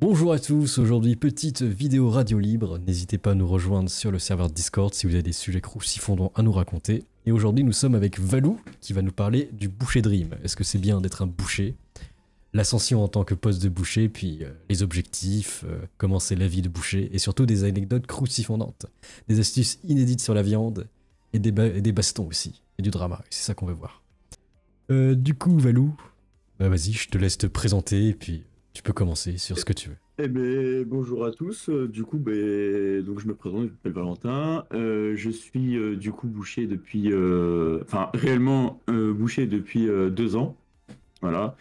Bonjour à tous, aujourd'hui petite vidéo radio libre, n'hésitez pas à nous rejoindre sur le serveur Discord si vous avez des sujets croussifondants à nous raconter. Et aujourd'hui nous sommes avec Valou qui va nous parler du boucher Dream. Est-ce que c'est bien d'être un boucher? L'ascension en tant que poste de boucher, puis les objectifs, comment c'est la vie de boucher, et surtout des anecdotes croussifondantes, des astuces inédites sur la viande, et des bastons aussi, et du drama, et c'est ça qu'on veut voir. Du coup Valou, bah vas-y je te laisse te présenter, et puis tu peux commencer sur ce que tu veux. Eh ben, bonjour à tous. Donc je me présente, je m'appelle Valentin. Je suis du coup boucher depuis, réellement boucher depuis 2 ans. Voilà.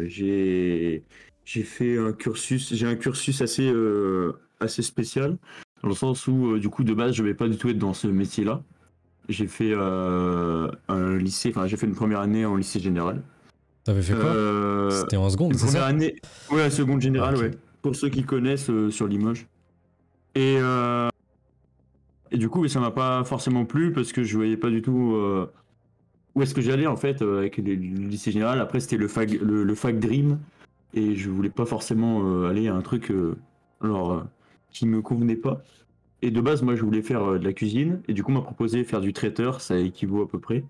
J'ai fait un cursus, j'ai un cursus assez spécial dans le sens où du coup de base je vais pas du tout être dans ce métier-là. J'ai fait un lycée, j'ai fait une première année en lycée général. T'avais fait quoi? C'était en seconde, Une c'est première ça? année, ouais, seconde générale, Ah, ok. ouais. Pour ceux qui connaissent sur Limoges. Et, euh, et du coup, ça m'a pas forcément plu parce que je voyais pas du tout où est-ce que j'allais en fait avec le lycée général. Après, c'était le fac Dream et je voulais pas forcément aller à un truc qui me convenait pas. Et de base, moi, je voulais faire de la cuisine et du coup, on m'a proposé faire du traiteur, ça équivaut à peu près,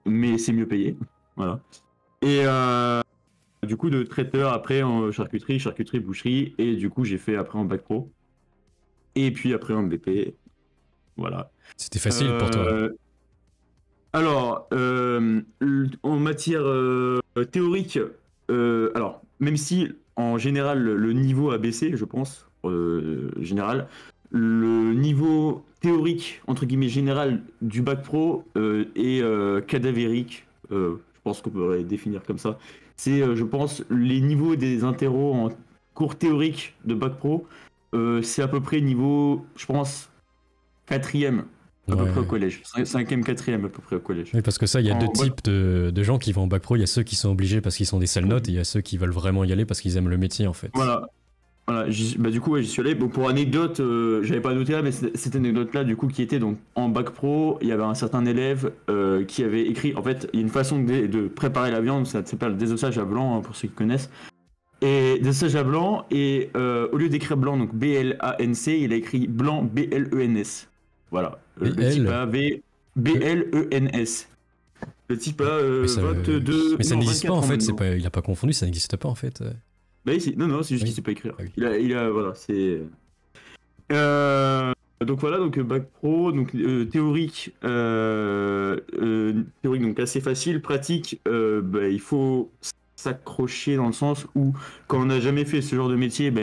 mais c'est mieux payé, voilà. Et du coup, de traiteur après en charcuterie, boucherie, et du coup, j'ai fait après en bac pro, et puis après en BP, voilà. C'était facile pour toi. Euh, en matière théorique, même si en général le niveau a baissé, je pense, général, le niveau théorique, entre guillemets, général du bac pro est cadavérique, je pense qu'on pourrait définir comme ça. C'est, je pense, les niveaux des interros en cours théorique de bac pro, c'est à peu près niveau, je pense, quatrième à peu près au Ouais. collège. Cinquième, quatrième à peu près au collège. Oui, parce que ça, il y a deux Ouais, types de gens qui vont au bac pro. Il y a ceux qui sont obligés parce qu'ils sont des sales notes, et il y a ceux qui veulent vraiment y aller parce qu'ils aiment le métier, en fait. voilà. Voilà, du coup, ouais, j'y suis allé. Bon, pour anecdote, j'avais pas noté là, mais cette anecdote-là, du coup, qui était donc en bac pro, il y avait un certain élève qui avait écrit. En fait, il y a une façon de préparer la viande, ça s'appelle le désossage à blanc, hein, pour ceux qui connaissent. Et désossage à blanc, et au lieu d'écrire blanc, donc B-L-A-N-C, il a écrit blanc B-L-E-N-S. Voilà. Le type a B-L-E-N-S. Le type a Mais ça, 22. mais ça Non, n'existe pas, 24 en ans fait. maintenant. Il a pas confondu, ça n'existe pas, en fait. Bah, ici, non, non, c'est juste qu'il Oui. sait pas écrire. Ah oui. Voilà, c'est. Donc voilà, donc bac pro, donc théorique donc assez facile, pratique, il faut s'accrocher dans le sens où quand on n'a jamais fait ce genre de métier,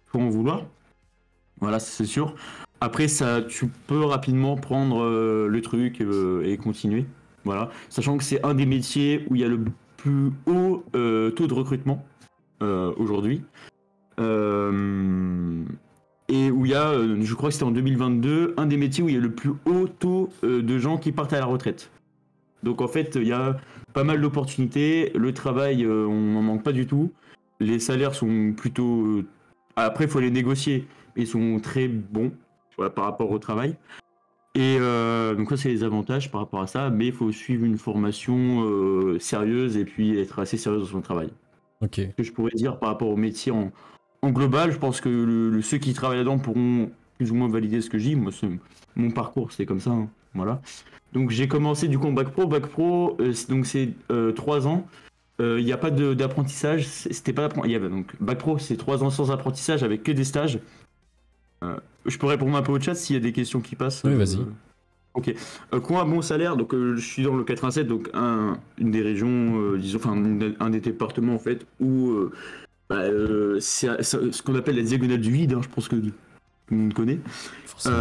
faut en vouloir, voilà, c'est sûr. Après ça, tu peux rapidement prendre le truc et continuer, voilà, sachant que c'est un des métiers où il y a le plus haut taux de recrutement aujourd'hui. Euh, et où il y a, je crois que c'était en 2022, un des métiers où il y a le plus haut taux de gens qui partent à la retraite. Donc en fait, il y a pas mal d'opportunités. Le travail, on n'en manque pas du tout. Les salaires sont plutôt... Après, il faut les négocier. Ils sont très bons, voilà, par rapport au travail. Et donc ça, c'est les avantages par rapport à ça. Mais il faut suivre une formation sérieuse et puis être assez sérieux dans son travail. Ok. Ce que je pourrais dire par rapport au métier en global, je pense que ceux qui travaillent là-dedans pourront plus ou moins valider ce que je dis. Moi, mon parcours, c'est comme ça, hein. Voilà. Donc j'ai commencé du coup en bac pro. Bac pro, donc c'est 3 ans. Il n'y a pas d'apprentissage. C'était pas il y avait donc bac pro, c'est 3 ans sans apprentissage avec que des stages. Je peux répondre un peu au chat s'il y a des questions qui passent. Oui, vas-y. Ok. Quoi, un bon salaire, donc je suis dans le 87, donc une des régions, disons, enfin un des départements en fait où c'est ce qu'on appelle la diagonale du vide, hein, je pense que tout le monde connaît. Forcément.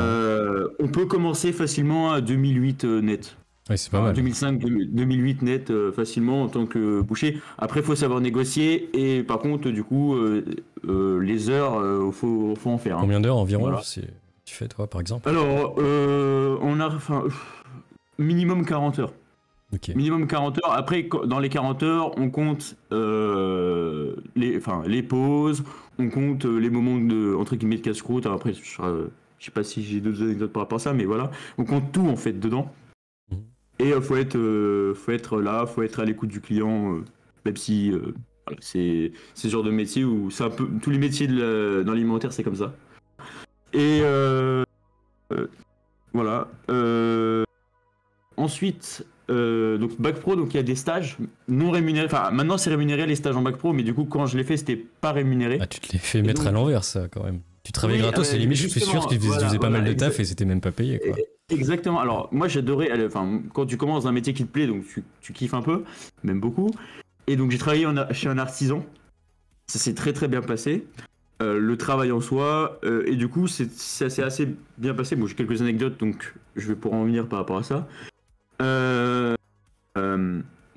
On peut commencer facilement à 2008 net. Ouais, c'est pas mal. 2005, 2008 net facilement en tant que boucher. Après, il faut savoir négocier et par contre, du coup, les heures, faut en faire, hein. Combien d'heures environ Voilà. tu fais, toi, par exemple? Alors, on a minimum 40 heures. Ok. Minimum 40 heures. Après, dans les 40 heures, on compte les pauses, on compte les moments de, entre guillemets, de casse-croûte. Alors après, je sais pas si j'ai d'autres anecdotes par rapport à ça, mais voilà. On compte tout, en fait, dedans. Mhm. Et faut être là, faut être à l'écoute du client, même si Voilà, c'est ce genre de métier où c'est un peu tous les métiers dans l'alimentaire, c'est comme ça. Et voilà. Ensuite, donc bac pro, donc il y a des stages non rémunérés. Enfin, maintenant c'est rémunéré les stages en bac pro, mais du coup quand je l'ai fait, c'était pas rémunéré. Ah, tu te l'es fait Et mettre donc- à l'envers, ça, quand même. Tu travaillais Oui, gratos, et limite, je suis sûr justement, que tu faisais pas mal de taf et c'était même pas payé, quoi. Exactement. Alors moi j'adorais. Enfin, quand tu commences dans un métier qui te plaît, donc tu kiffes un peu, même beaucoup. Et donc j'ai travaillé chez un artisan. Ça s'est très très bien passé. Le travail en soi, et du coup ça s'est assez bien passé. Bon, j'ai quelques anecdotes, donc je vais pouvoir en venir par rapport à ça. Euh,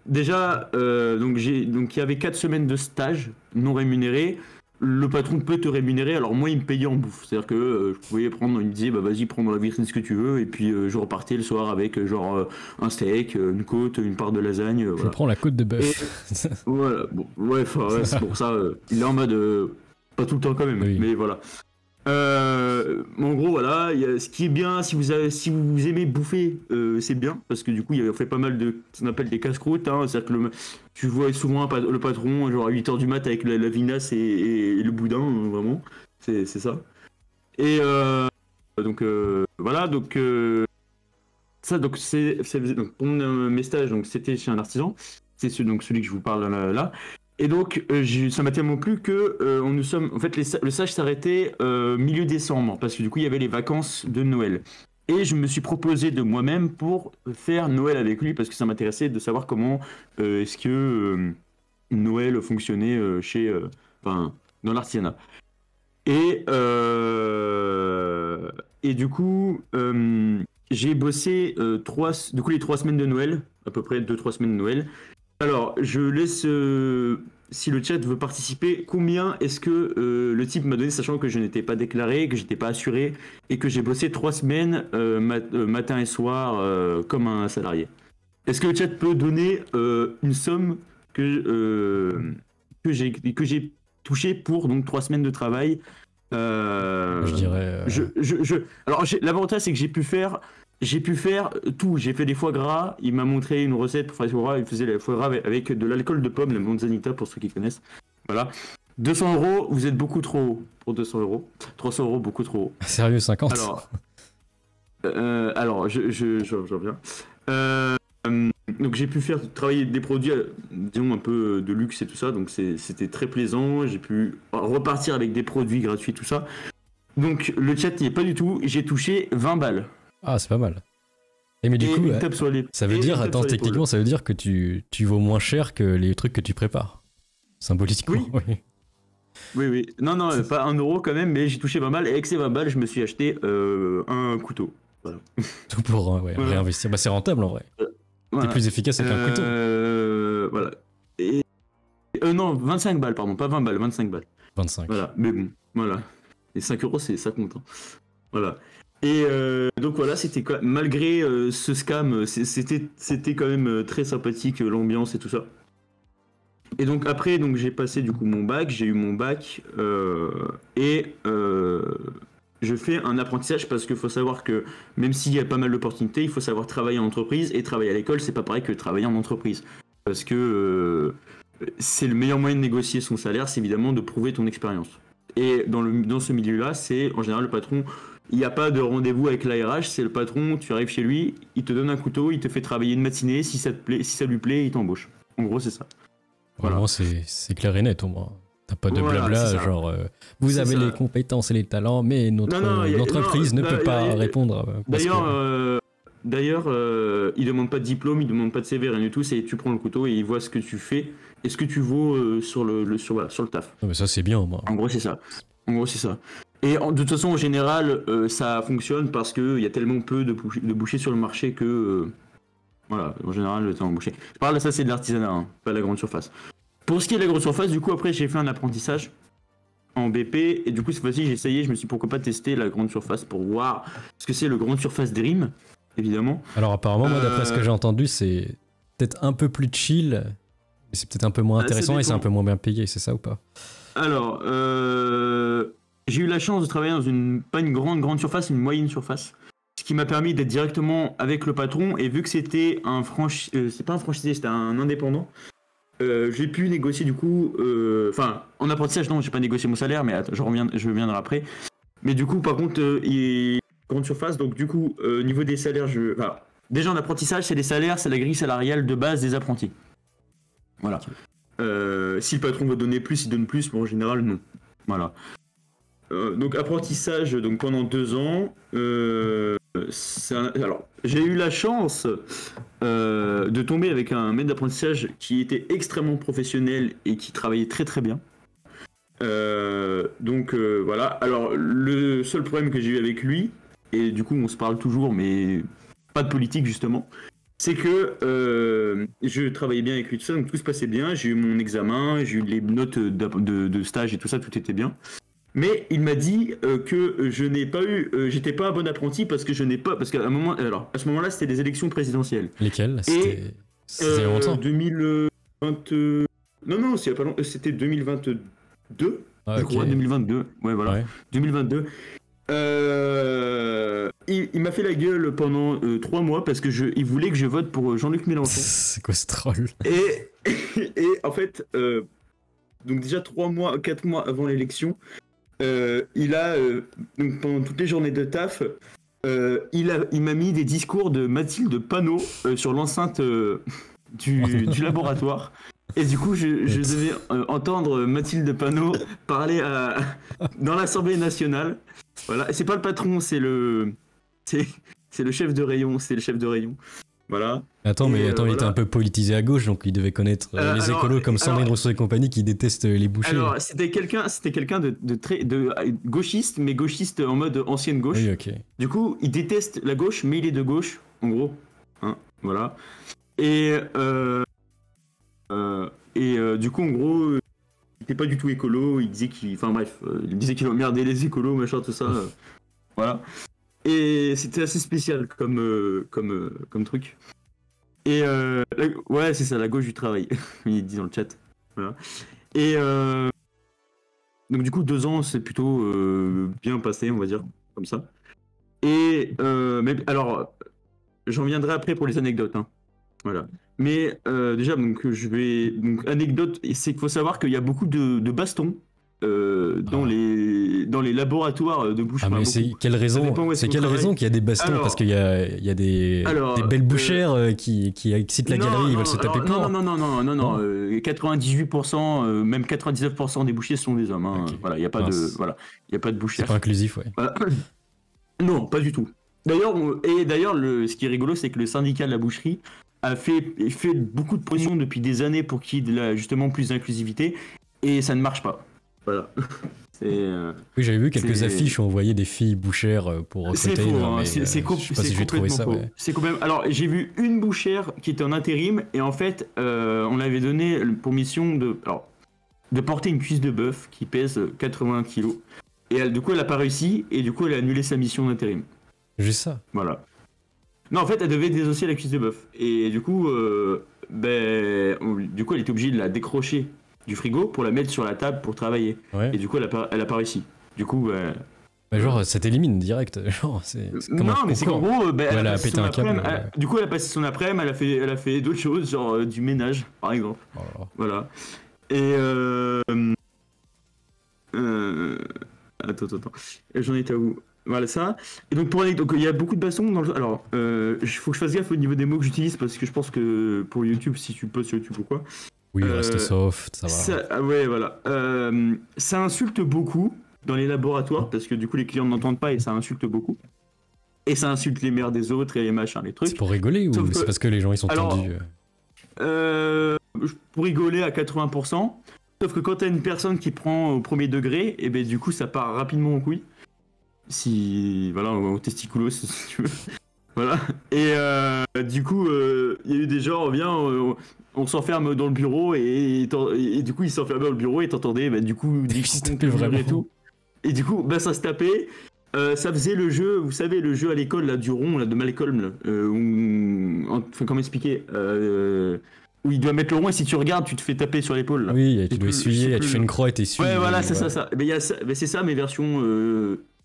Déjà, donc il y avait 4 semaines de stage non rémunéré. Le patron peut te rémunérer, alors moi il me payait en bouffe, c'est-à-dire que je pouvais prendre, il me disait bah vas-y prends dans la vitrine ce que tu veux, et puis je repartais le soir avec un steak, une côte, une part de lasagne, Je voilà. prends la côte de bœuf. Voilà, bon, ouais, enfin, ouais, c'est pour ça, il est en mode pas tout le temps quand même, Oui. mais voilà. En gros, voilà, ce qui est bien, si vous aimez bouffer, c'est bien, parce que du coup, on fait pas mal de ce qu'on appelle des casse-croûtes, hein, c'est-à-dire que tu vois souvent le patron, genre à 8h du mat avec la vinasse et le boudin, vraiment, c'est ça. Et donc, voilà, donc, ça, donc, donc, pour mes stages, donc, c'était chez un artisan, c'est donc celui que je vous parle là. Et donc, ça m'a tellement plu que en fait, le stage s'arrêtait milieu décembre, parce que du coup, il y avait les vacances de Noël. Et je me suis proposé de moi-même pour faire Noël avec lui, parce que ça m'intéressait de savoir comment est-ce que Noël fonctionnait enfin, dans l'artisanat. Et, et du coup, j'ai bossé du coup, les 3 semaines de Noël, à peu près 2-3 semaines de Noël. Alors, je laisse, si le chat veut participer, combien est-ce que le type m'a donné, sachant que je n'étais pas déclaré, que j'étais pas assuré, et que j'ai bossé 3 semaines, matin et soir, comme un salarié. Est-ce que le chat peut donner une somme que j'ai touchée pour donc 3 semaines de travail? Je dirais. Alors, l'avantage, c'est que j'ai pu faire tout. J'ai fait des foie gras. Il m'a montré une recette pour faire des foie gras. Il faisait les foie gras avec de l'alcool de pomme, la Manzanita, pour ceux qui connaissent. Voilà. 200 €, vous êtes beaucoup trop haut pour 200 €. 300 €, beaucoup trop haut. Sérieux, 50? Alors j'en reviens. Donc j'ai pu travailler des produits, disons un peu de luxe et tout ça. Donc c'était très plaisant. J'ai pu repartir avec des produits gratuits, tout ça. Donc le chat n'y est pas du tout. J'ai touché 20 balles. Ah, c'est pas mal. Et mais du coup, ça veut dire, attends, techniquement, ça veut dire que tu vaux moins cher que les trucs que tu prépares. Symboliquement, oui. Oui. Non, pas 1 € quand même, mais j'ai touché 20 balles. Et avec ces 20 balles, je me suis acheté un couteau. Voilà. Tout pour réinvestir. Bah, c'est rentable en vrai. Voilà. T'es plus efficace avec un couteau. Voilà. Et... non, 25 balles, pardon, pas 20 balles, 25 balles. 25. Voilà, mais bon, voilà. Et 5 €, ça compte. Hein. Voilà. Et donc voilà, c'était malgré ce scam, c'était quand même très sympathique, l'ambiance et tout ça. Et donc après, donc j'ai passé du coup mon bac, j'ai eu mon bac et je fais un apprentissage parce qu'il faut savoir que même s'il y a pas mal d'opportunités, il faut savoir travailler en entreprise et travailler à l'école, c'est pas pareil que travailler en entreprise. Parce que c'est le meilleur moyen de négocier son salaire, c'est évidemment de prouver ton expérience. Et dans ce milieu-là, c'est en général le patron. Il n'y a pas de rendez-vous avec l'ARH, c'est le patron, tu arrives chez lui, il te donne un couteau, il te fait travailler une matinée, si ça lui plaît, il t'embauche. En gros, c'est ça. Voilà. Vraiment, c'est clair et net au moins. T'as pas de blabla, genre vous avez les compétences et les talents, mais notre entreprise ne peut pas répondre. D'ailleurs, il demande pas de diplôme, il demande pas de CV, rien du tout, c'est tu prends le couteau et il voit ce que tu fais et ce que tu vaux sur le taf. Non, mais ça c'est bien au moins. En gros, c'est ça. Et de toute façon, en général, ça fonctionne parce qu'il y a tellement peu de bouchers sur le marché que... voilà, en général, le temps embauché. Je parle de ça, c'est de l'artisanat, hein, pas de la grande surface. Pour ce qui est de la grande surface, du coup, après, j'ai fait un apprentissage en BP. Et du coup, cette fois-ci, j'ai essayé, je me suis dit, pourquoi pas tester la grande surface pour voir ce que c'est le grande surface Dream, évidemment. Alors apparemment, moi, d'après ce que j'ai entendu, c'est peut-être un peu plus chill, mais c'est peut-être un peu moins intéressant et c'est un peu moins bien payé, c'est ça ou pas? Alors, j'ai eu la chance de travailler dans pas une grande surface, une moyenne surface. Ce qui m'a permis d'être directement avec le patron. Et vu que c'était c'est pas un franchisé, c'était un indépendant. j'ai pu négocier du coup, enfin en apprentissage non, j'ai pas négocié mon salaire, mais attends, je reviendrai après. Mais du coup, par contre, grande surface, donc du coup, niveau des salaires, enfin, déjà en apprentissage, c'est les salaires, c'est la grille salariale de base des apprentis. Voilà. Si le patron veut donner plus, il donne plus, mais en général, non. Voilà. Donc apprentissage, donc pendant 2 ans. Alors, j'ai eu la chance de tomber avec un maître d'apprentissage qui était extrêmement professionnel et qui travaillait très très bien. Donc voilà. Alors le seul problème que j'ai eu avec lui, et du coup on se parle toujours, mais pas de politique justement, c'est que je travaillais bien avec lui, tout ça, donc tout se passait bien. J'ai eu mon examen, j'ai eu les notes de stage et tout ça, tout était bien. Mais il m'a dit que je n'ai pas eu, j'étais pas un bon apprenti parce que je n'ai pas, parce qu'à un moment, alors à ce moment-là, c'était des élections présidentielles. Lesquelles? C'était longtemps. 2020. Non, c'est pas long, c'était 2022. Ah, je crois, 2022. Ouais, voilà. Ouais. 2022. Il m'a fait la gueule pendant 3 mois parce que il voulait que je vote pour Jean-Luc Mélenchon. C'est quoi ce troll? Et en fait, donc déjà 4 mois avant l'élection, il a, donc pendant toutes les journées de taf, il m'a mis des discours de Mathilde Panot sur l'enceinte du laboratoire. Et du coup, je devais entendre Mathilde Panot parler dans l'Assemblée nationale. Voilà, c'est pas le patron, c'est le chef de rayon, c'est le chef de rayon. Voilà. Attends, il était un peu politisé à gauche, donc il devait connaître les écolos comme Sandrine Rousseau et compagnie qui détestent les bouchers. Alors, c'était quelqu'un de très gauchiste, mais gauchiste en mode ancienne gauche. Oui, ok. Du coup, il déteste la gauche, mais il est de gauche, en gros. Hein, voilà. Et du coup, en gros, il était pas du tout écolo. Il disait il disait qu'il emmerdait les écolos, machin, tout ça. Voilà. Et c'était assez spécial comme truc. Et ouais, c'est ça, la gauche du travail. Il dit dans le chat. Voilà. Et donc du coup, 2 ans, c'est plutôt bien passé, on va dire, comme ça. Et mais alors, j'en viendrai après pour les anecdotes. Hein. Voilà. Mais déjà, donc anecdote, c'est qu'il faut savoir qu'il y a beaucoup de bastons. Dans les laboratoires de bouche. Mais c'est quelle raison qu'il y a des bastons? Parce qu'il y a des belles bouchères qui excitent la galerie, ils veulent se taper pour. Non. 98%, même 99% des bouchers sont des hommes. Hein. Okay. Voilà, il y a pas de bouchères. C'est pas inclusif, ouais. Voilà. Non, pas du tout. D'ailleurs, ce qui est rigolo, c'est que le syndicat de la boucherie a fait beaucoup de pression depuis des années pour qu'il y ait justement plus d'inclusivité, et ça ne marche pas. Voilà. Oui, j'avais vu quelques affiches où on voyait des filles bouchères pour recruter. C'est faux, hein. Je sais pas si j'ai trouvé ça. Ouais. C'est quand même. Alors, j'ai vu une bouchère qui était en intérim, et en fait, on l'avait donné pour mission de porter une cuisse de bœuf qui pèse 80 kilos. Et du coup, elle a pas réussi, et du coup, elle a annulé sa mission d'intérim. Juste ça. Voilà. Non, en fait, elle devait désossier la cuisse de bœuf, et du coup, elle était obligée de la décrocher du frigo pour la mettre sur la table pour travailler. Ouais. Et du coup, elle a pas réussi. Du coup, genre, ça t'élimine direct. Genre, c'est comme non, mais c'est qu'en gros, elle a pété un câble. Du coup, elle a passé son après-midi, elle a fait d'autres choses, genre du ménage, par exemple. Oh. Voilà. Et attends. J'en étais à où? Voilà ça. Et donc il y a beaucoup de bastons dans le. Alors, il faut que je fasse gaffe au niveau des mots que j'utilise parce que je pense que pour YouTube, si tu postes sur YouTube ou quoi. Oui, reste soft, ça va. Ouais, voilà. Ça insulte beaucoup dans les laboratoires parce que du coup les clients n'entendent pas et ça insulte beaucoup. Et ça insulte les mères des autres et les machins, les trucs. C'est pour rigoler ou c'est parce que les gens ils sont tendus? Pour rigoler à 80%. Sauf que quand t'as une personne qui prend au premier degré, et ben du coup ça part rapidement en couille. Au testiculo si tu veux. Voilà. Et du coup, il y a eu des gens, on s'enferme dans le bureau et du coup, ils s'enfermaient dans le bureau et t'entendais, du coup, vraiment et tout. Et du coup, ça se tapait. Ça faisait le jeu, vous savez, le jeu à l'école là, du rond là, de Malcolm, comment expliquer où il doit mettre le rond et si tu regardes, tu te fais taper sur l'épaule. Là. Oui, tu dois essuyer, tu fais une croix et t'essuies. Ouais, voilà, c'est ça. Mais c'est ça, mes versions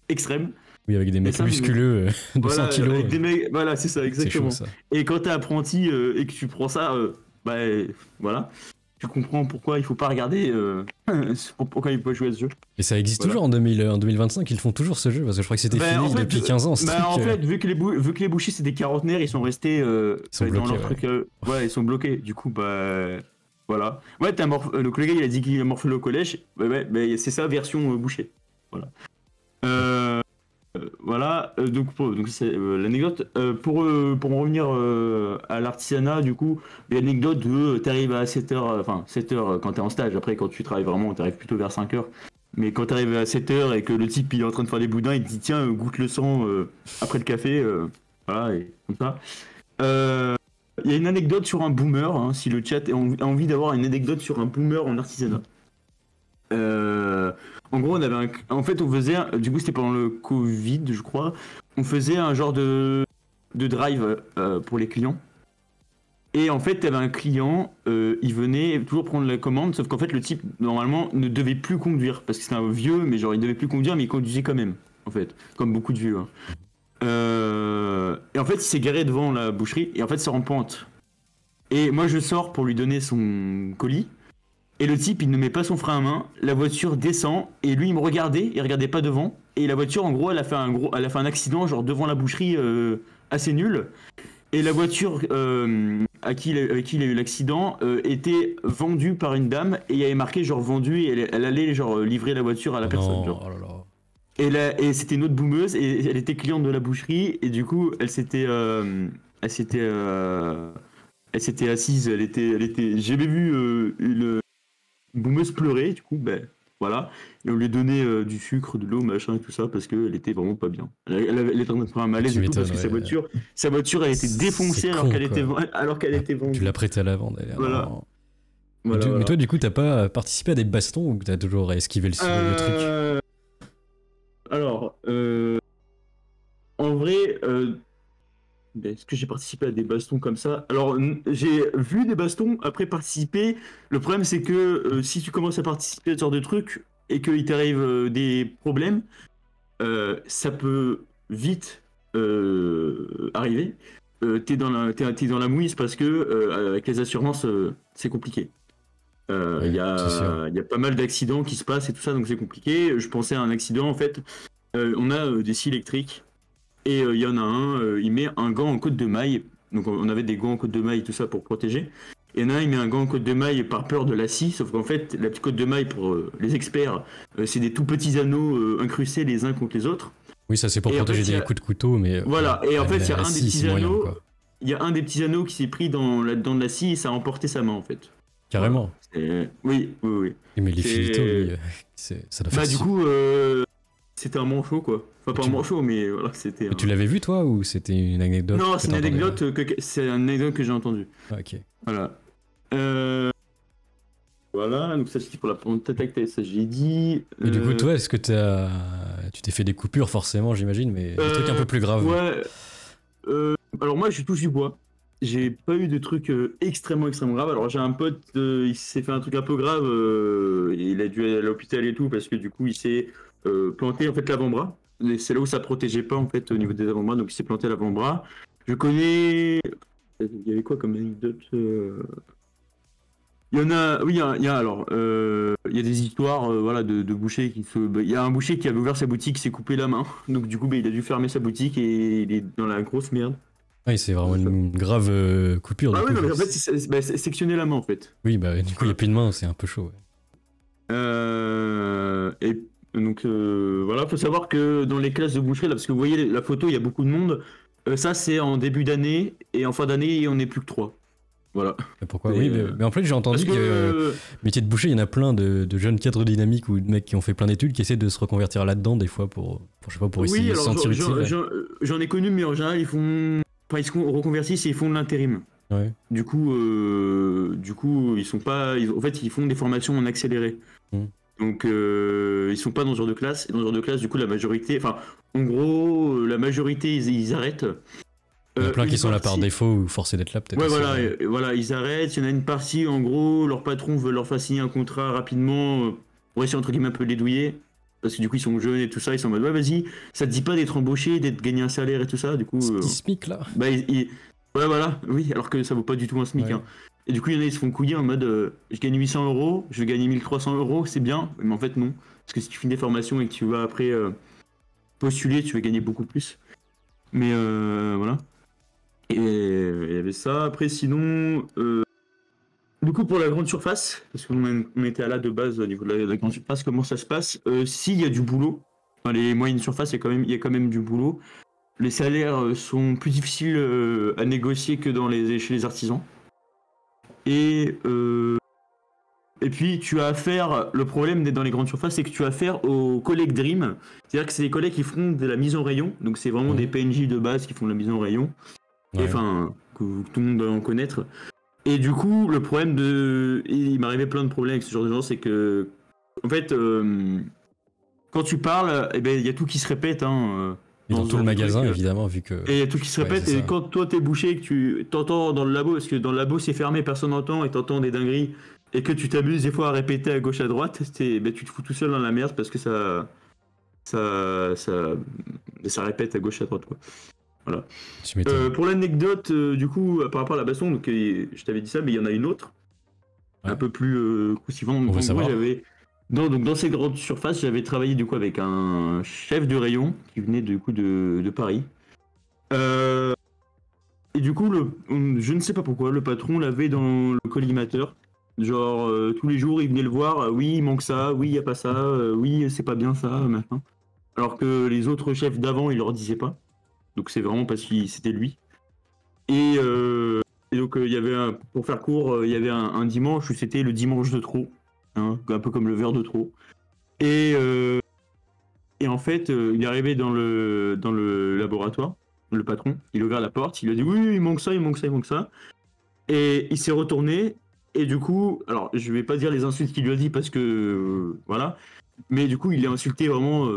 extrêmes. Oui, avec des mecs musculeux de 100 kilos. Avec des mecs, voilà, c'est ça, exactement. C'est chaud, ça. Et quand t'es apprenti et que tu prends ça, voilà. tu comprends pourquoi il faut pas regarder, pourquoi il faut pas jouer à ce jeu. Et ça existe toujours en 2025, ils font toujours ce jeu, parce que je crois que c'était fini depuis 15 ans. En fait, vu que les bouchers c'est des quarantenaires, ils sont restés bloqués, dans leur truc. Ouais, ils sont bloqués. Du coup, voilà. Ouais, donc le gars il a dit qu'il a morflé au collège. Ouais, c'est ça, version boucher. Voilà. Voilà, donc c'est l'anecdote. Pour en revenir à l'artisanat, du coup, l'anecdote de t'arrives à 7h, enfin 7h quand t'es en stage, après quand tu travailles vraiment, t'arrives plutôt vers 5h. Mais quand t'arrives à 7h et que le type il est en train de faire des boudins, il te dit tiens, goûte le sang après le café, voilà, et comme ça. Il y a une anecdote sur un boomer, hein, si le chat a envie d'avoir une anecdote sur un boomer en artisanat. En gros, on faisait, du coup c'était pendant le Covid, je crois, on faisait un genre de drive pour les clients. Et en fait, t'avais un client, il venait toujours prendre la commande, sauf qu'en fait le type normalement ne devait plus conduire parce que c'était un vieux, mais genre il devait plus conduire, mais il conduisait quand même, en fait, comme beaucoup de vieux. Hein. Et en fait, il s'est garé devant la boucherie et en fait, ça en pente. Et moi, je sors pour lui donner son colis. Et le type, il ne met pas son frein à main, la voiture descend, et lui, il me regardait, il regardait pas devant, et la voiture, en gros, elle a fait un accident, genre devant la boucherie, assez nul. Et la voiture avec qui il a eu l'accident était vendue par une dame, et il y avait marqué genre vendu, et elle allait genre livrer la voiture à la personne. Genre. Oh là là. Et c'était une autre boumeuse, et elle était cliente de la boucherie, et du coup, elle s'était assise, j'ai jamais vu une boumeuse pleurer, du coup, voilà. Et on lui donnait du sucre, de l'eau, machin et tout ça, parce qu'elle était vraiment pas bien. Elle était en train de faire un malaise et tout, parce que sa voiture, elle était défoncée alors qu'elle était vendue. Tu l'as prêtée à la vente, voilà. Mais toi, du coup, t'as pas participé à des bastons ou t'as toujours esquivé le truc? Alors, en vrai... Est-ce que j'ai participé à des bastons comme ça? Alors, j'ai vu des bastons, après participer. Le problème, c'est que si tu commences à participer à ce genre de trucs et qu'il t'arrive des problèmes, ça peut vite arriver. T'es dans la mouise parce que avec les assurances, c'est compliqué. Il y a pas mal d'accidents qui se passent et tout ça, donc c'est compliqué. Je pensais à un accident, en fait. On a des scies électriques. Et il y en a un, il met un gant en côte de maille. Donc on avait des gants en côte de maille, tout ça pour protéger. Et il y en a un, il met un gant en côte de maille par peur de la scie. Sauf qu'en fait, la petite côte de maille, pour les experts, c'est des tout petits anneaux incrustés les uns contre les autres. Oui, ça c'est pour protéger des coups de couteau, mais... Voilà, et en fait, il y a un des petits anneaux... Il y a un des petits anneaux qui s'est pris dans de la scie et ça a emporté sa main, en fait. Carrément. Oui. Mais les filito, lui, ça doit faire... du coup... C'était un manchot, quoi. Enfin, pas un manchot, mais voilà, c'était... Tu l'avais vu, toi, ou c'était une anecdote? Non, c'est une anecdote que j'ai entendue. Ah, ok. Voilà. Voilà, donc ça, c'était pour la tête, ça, j'ai dit. Et du coup, toi, est-ce que tu t'es fait des coupures, forcément, j'imagine, mais des trucs un peu plus graves? Ouais. Alors, moi, je touche du bois. J'ai pas eu de trucs extrêmement graves. Alors, j'ai un pote, il s'est fait un truc un peu grave. Il a dû aller à l'hôpital et tout, parce que du coup, il s'est... planté en fait l'avant-bras. C'est là où ça protégeait pas en fait au niveau des avant-bras, donc il s'est planté l'avant-bras. Je connais... Il y avait quoi comme anecdote? Il y en a... Oui, il y a des histoires voilà, de bouchers qui se... Il y a un boucher qui avait ouvert sa boutique, qui s'est coupé la main. Donc du coup, il a dû fermer sa boutique et il est dans la grosse merde. Oui, c'est vraiment une grave coupure. Ah oui, mais en fait, c'est sectionner la main en fait. Oui, bah du coup, il n'y a plus de main, c'est un peu chaud. Ouais. Et donc voilà, faut savoir que dans les classes de boucherie, là, parce que vous voyez la photo, il y a beaucoup de monde. Ça, c'est en début d'année, et en fin d'année, on n'est plus que 3. Voilà. Mais pourquoi? Oui, mais en fait, j'ai entendu que métier de boucher, il y en a plein de jeunes cadres dynamiques ou de mecs qui ont fait plein d'études qui essaient de se reconvertir là-dedans, des fois, pour je sais pas, pour essayer de se sentir utile. J'en ai connu, mais en général, ils se reconvertissent et ils font de l'intérim. Ouais. Du coup, ils sont pas... En fait, ils font des formations en accéléré. Donc, ils sont pas dans ce genre de classe. Et dans ce genre de classe, du coup, la majorité... Enfin, en gros, la majorité, ils arrêtent. Il y en a plein qui sont là par défaut ou forcés d'être là, peut-être. Ouais, voilà, ils arrêtent. Il y en a une partie, en gros, leur patron veut leur faire signer un contrat rapidement pour essayer, entre guillemets, un peu de les douiller. Parce que du coup, ils sont jeunes et tout ça. Ils sont en mode, ouais, vas-y, ça te dit pas d'être embauché, d'être gagné un salaire et tout ça. Du coup... C'est SMIC, là. Ouais, voilà, oui, alors que ça vaut pas du tout un SMIC. Ouais. Hein. Et du coup, il y en a, ils se font couiller en mode je gagne 800 €, je vais gagner 1300 €, c'est bien. Mais en fait, non. Parce que si tu finis des formations et que tu vas après postuler, tu vas gagner beaucoup plus. Mais voilà. Et il y avait ça. Après, sinon, du coup, pour la grande surface, parce qu'on était à là de base au niveau de la grande surface, comment ça se passe? S'il y a du boulot, dans les moyennes surfaces, il y a quand même du boulot. Les salaires sont plus difficiles à négocier que chez les artisans. Et puis, tu as affaire, le problème d'être dans les grandes surfaces, c'est que tu as affaire aux collègues Dream. C'est-à-dire que c'est des collègues qui font de la mise en rayon. Donc, c'est vraiment des PNJ de base qui font de la mise en rayon. Ouais. Enfin, que tout le monde doit en connaître. Et du coup, le problème il m'arrivait plein de problèmes avec ce genre de gens, c'est que, en fait, quand tu parles, eh ben, il y a tout qui se répète. Et dans tout le magasin, évidemment, vu que... Et il y a tout qui se répète, et quand toi t'es bouché, que tu t'entends dans le labo, parce que dans le labo c'est fermé, personne n'entend, et t'entends des dingueries, et que tu t'amuses des fois à répéter à gauche à droite, ben, tu te fous tout seul dans la merde, parce que ça répète à gauche à droite, quoi. Voilà. Pour l'anecdote, du coup, par rapport à la baston, donc, je t'avais dit ça, mais il y en a une autre, un peu plus croustillant. Donc, j'avais... dans ces grandes surfaces, j'avais travaillé du coup avec un chef de rayon qui venait du coup de Paris. Et du coup, je ne sais pas pourquoi, le patron l'avait dans le collimateur. Genre, tous les jours, il venait le voir, oui, il manque ça, oui, il n'y a pas ça, oui, c'est pas bien ça, maintenant. Alors que les autres chefs d'avant, il leur disait pas. Donc c'est vraiment parce que c'était lui. Et donc, il y avait pour faire court, il y avait un dimanche où c'était le dimanche de trop. Un peu comme le verre de trop. Et en fait, il est arrivé dans le laboratoire, le patron, il a ouvert la porte, il a dit oui, il manque ça, il manque ça, il manque ça. Et il s'est retourné, et du coup, alors je vais pas dire les insultes qu'il lui a dit parce que voilà, mais du coup il a insulté vraiment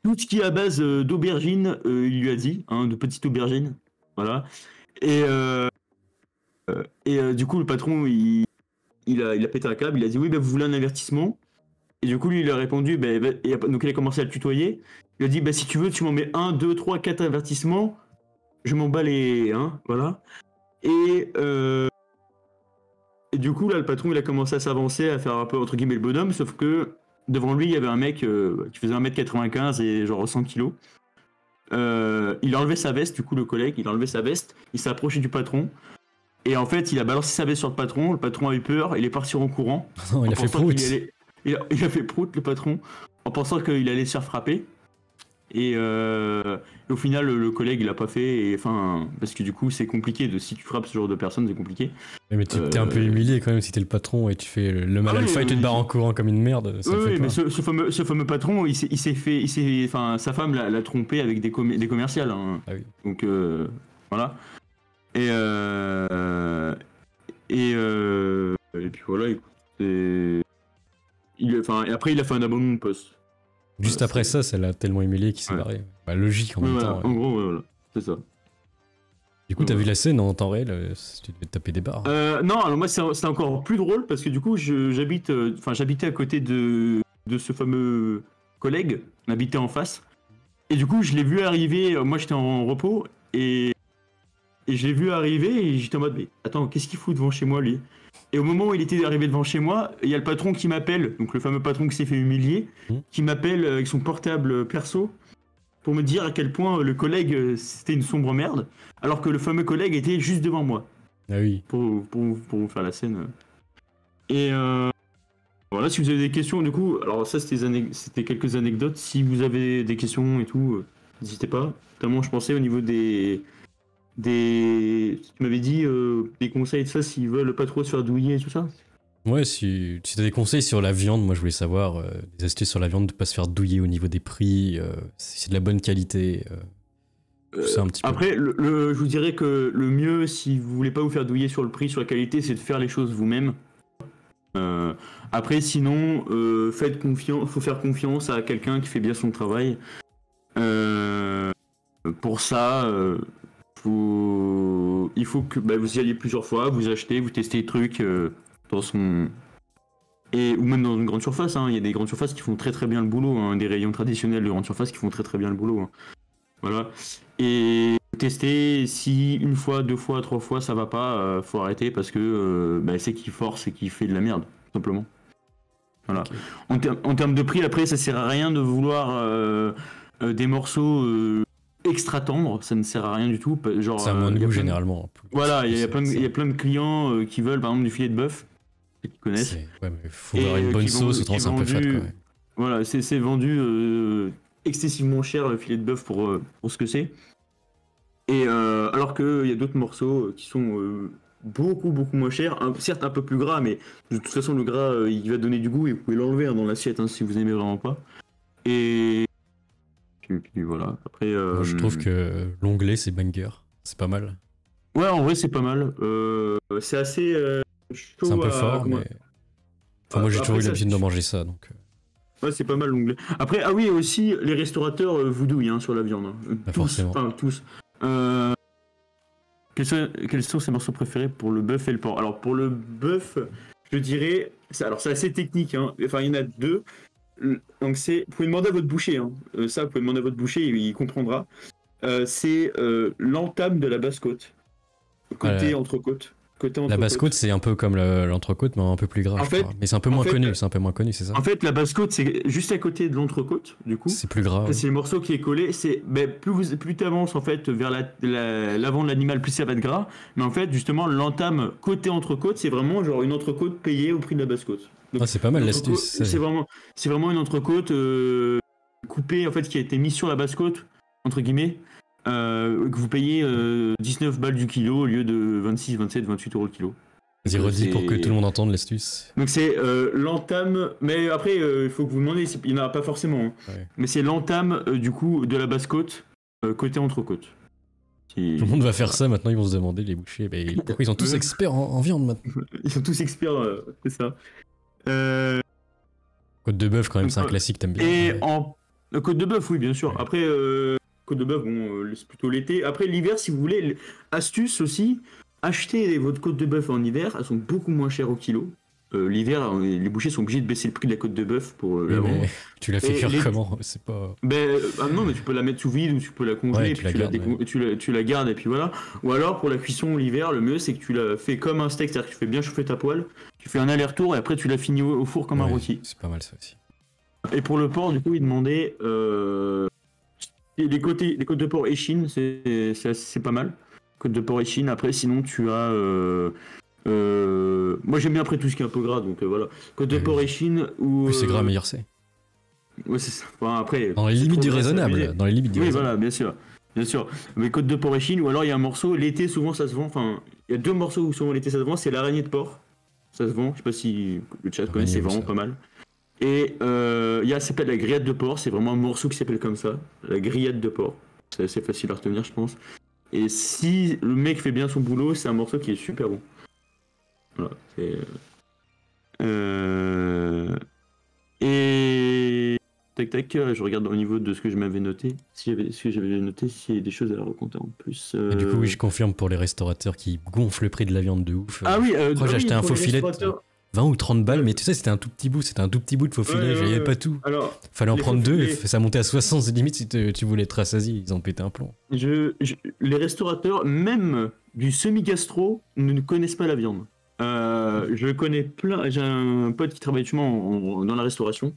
tout ce qui est à base d'aubergine, il lui a dit, de petites aubergines, voilà. Et du coup le patron il a pété un câble, il a dit oui, bah, vous voulez un avertissement? Et du coup, lui, il a répondu, donc il a commencé à le tutoyer. Il a dit, si tu veux, tu m'en mets 1, 2, 3, 4 avertissements, je m'en bats les... voilà. Et du coup, là, le patron, il a commencé à s'avancer, à faire un peu, entre guillemets, le bonhomme, sauf que devant lui, il y avait un mec qui faisait 1m95 et genre 100 kg. Il a enlevé sa veste, du coup, le collègue, il a enlevé sa veste, il s'est approché du patron. Et en fait, il a balancé sa veste sur le patron a eu peur, il est parti en courant. Non, il a fait prout. Il a fait prout, le patron, en pensant qu'il allait se faire frapper. Et au final, le collègue, il l'a pas fait. Parce que du coup, c'est compliqué. Si tu frappes ce genre de personnes, c'est compliqué. Mais t'es un peu humilié quand même si t'es le patron et tu fais le mal alpha et tu te barres en courant comme une merde. Oui, mais ce fameux patron, sa femme l'a trompé avec des commerciales. Ah oui. Donc voilà. Et puis voilà, écoute, et après il a fait un abandon de poste. Juste après ça l'a tellement humilié qu'il s'est barré. Bah, logique en même temps. En gros, voilà, c'est ça. Du coup, t'as vu la scène en temps réel, tu devais te taper des barres. Non, alors moi c'était encore plus drôle parce que du coup j'habitais à côté de ce fameux collègue, on habitait en face. Et du coup je l'ai vu arriver, moi j'étais en repos et je l'ai vu arriver et j'étais en mode mais attends, qu'est-ce qu'il fout devant chez moi lui? Et au moment où il était arrivé devant chez moi, il y a le patron qui m'appelle, donc le fameux patron qui s'est fait humilier, qui m'appelle avec son portable perso pour me dire à quel point le collègue c'était une sombre merde, alors que le fameux collègue était juste devant moi. Ah oui. Pour vous faire la scène. Et voilà, si vous avez des questions, du coup, alors ça c'était quelques anecdotes. Si vous avez des questions et tout, n'hésitez pas. Notamment, je pensais au niveau tu m'avais dit des conseils de ça s'ils veulent pas trop se faire douiller et tout ça. Ouais, si t'as des conseils sur la viande, moi je voulais savoir des astuces sur la viande, de pas se faire douiller au niveau des prix, si c'est de la bonne qualité. Tout ça un petit peu. Après, je vous dirais que le mieux, si vous voulez pas vous faire douiller sur le prix, sur la qualité, c'est de faire les choses vous-même. Après, sinon, faut faire confiance à quelqu'un qui fait bien son travail. Pour ça, il faut que vous y alliez plusieurs fois, vous achetez, vous testez les trucs ou même dans une grande surface. Il y a des grandes surfaces qui font très très bien le boulot, des rayons traditionnels de grande surface qui font très très bien le boulot. Voilà. Et tester. Si une fois, 2 fois, 3 fois ça va pas, faut arrêter parce que c'est qu'il force et qu'il fait de la merde, tout simplement. Voilà. Okay. En termes de prix, après, ça sert à rien de vouloir des morceaux extra tendres, ça ne sert à rien du tout. Genre, c'est à moins de goût généralement. Voilà, il y a plein de clients qui veulent par exemple du filet de bœuf, qui connaissent. Ouais, mais faut avoir une bonne sauce, autrement c'est un peu fat quand même. Voilà, c'est vendu excessivement cher le filet de bœuf pour ce que c'est. Et alors qu'il y a d'autres morceaux qui sont beaucoup moins chers, certes un peu plus gras, mais de toute façon le gras il va donner du goût et vous pouvez l'enlever dans l'assiette si vous aimez vraiment pas. Et puis voilà. Après, moi, je trouve que l'onglet c'est banger, c'est pas mal. Ouais, en vrai c'est pas mal. C'est assez chaud. C'est un peu fort, mais enfin, moi j'ai toujours eu l'habitude de manger ça, donc. Ouais, c'est pas mal l'onglet. Après, ah oui, aussi les restaurateurs vous douillent sur la viande. Bah, forcément. Enfin tous. Quels sont ses morceaux préférés pour le bœuf et le porc? Alors pour le bœuf, je dirais, alors c'est assez technique, enfin il y en a 2. Donc vous pouvez demander à votre boucher, ça vous pouvez demander à votre boucher, il comprendra. C'est l'entame de la basse-côte, côté entrecôte. La basse-côte c'est un peu comme l'entrecôte mais un peu plus gras, mais c'est un peu moins connu, c'est ça. En fait la basse-côte c'est juste à côté de l'entrecôte, du coup. C'est plus gras. C'est le morceau qui est collé, plus tu avances en fait vers l'avant de l'animal, plus ça va être gras, mais en fait justement l'entame côté entrecôte c'est vraiment genre une entrecôte payée au prix de la basse-côte. Donc, c'est pas mal l'astuce. C'est vraiment une entrecôte coupée en fait qui a été mise sur la basse-côte entre guillemets. Que vous payez 19 balles du kilo au lieu de 26, 27, 28 euros le kilo. Vas-y, redis pour que tout le monde entende l'astuce. Donc c'est l'entame, mais après il faut que vous demandez, il n'y en a pas forcément, ouais. Mais c'est l'entame du coup de la basse-côte côté entrecôte. Tout le monde va faire ça maintenant, ils vont se demander les bouchers, mais pourquoi ils sont tous experts en viande maintenant? Ils sont tous experts, c'est ça. Côte de bœuf quand même, c'est un classique, t'aimes bien. Et en côte de bœuf, oui bien sûr. Ouais. Après côte de bœuf, c'est plutôt l'été. Après l'hiver, si vous voulez, astuce aussi, achetez votre côte de bœuf en hiver, elles sont beaucoup moins chères au kilo. L'hiver, les bouchers sont obligés de baisser le prix de la côte de bœuf pour la vendre. Tu l'as fait cuire comment? C'est pas. Non, mais tu peux la mettre sous vide ou tu peux la congeler, et puis tu la gardes et puis voilà. Ou alors pour la cuisson l'hiver, le mieux c'est que tu la fais comme un steak, c'est-à-dire que tu fais bien chauffer ta poêle, tu fais un aller-retour et après tu la finis au four comme un rôti. C'est pas mal ça aussi. Et pour le porc, du coup, ils demandaient les côtes de porc échine, c'est pas mal. Côte de porc échine. Après, sinon, tu as. Moi, j'aime bien après tout ce qui est un peu gras, donc voilà. Côte de porc échine ou. Plus c'est gras, meilleur c'est. Ouais, c'est ça. Enfin, après. Dans les limites du raisonnable. Oui, voilà, bien sûr. Bien sûr. Mais côte de porc échine, ou alors il y a un morceau, l'été, souvent ça se vend. Enfin, il y a 2 morceaux où souvent l'été ça se vend, c'est l'araignée de porc. Ça se vend. Je sais pas si le chat connaît, c'est vraiment pas mal. Et il y a, ça s'appelle la grillade de porc, c'est vraiment un morceau qui s'appelle comme ça, la grillade de porc. C'est assez facile à retenir, je pense. Et si le mec fait bien son boulot, c'est un morceau qui est super bon. Voilà, c'est... Et... Tac, je regarde au niveau de ce que je m'avais noté. S'il y a des choses à raconter en plus. Et du coup, oui, je confirme pour les restaurateurs qui gonflent le prix de la viande de ouf. Ah oui, j'ai acheté un faux filet. 20 ou 30 balles, mais tu sais, c'était un tout petit bout de faux filet, j'avais pas tout. Alors, fallait en prendre 2, et ça montait à 60, c'est limite si tu voulais être rassasié, ils en pétaient un plomb. Les restaurateurs, même du semi-gastro, ne connaissent pas la viande. Je connais plein, j'ai un pote qui travaille justement dans la restauration,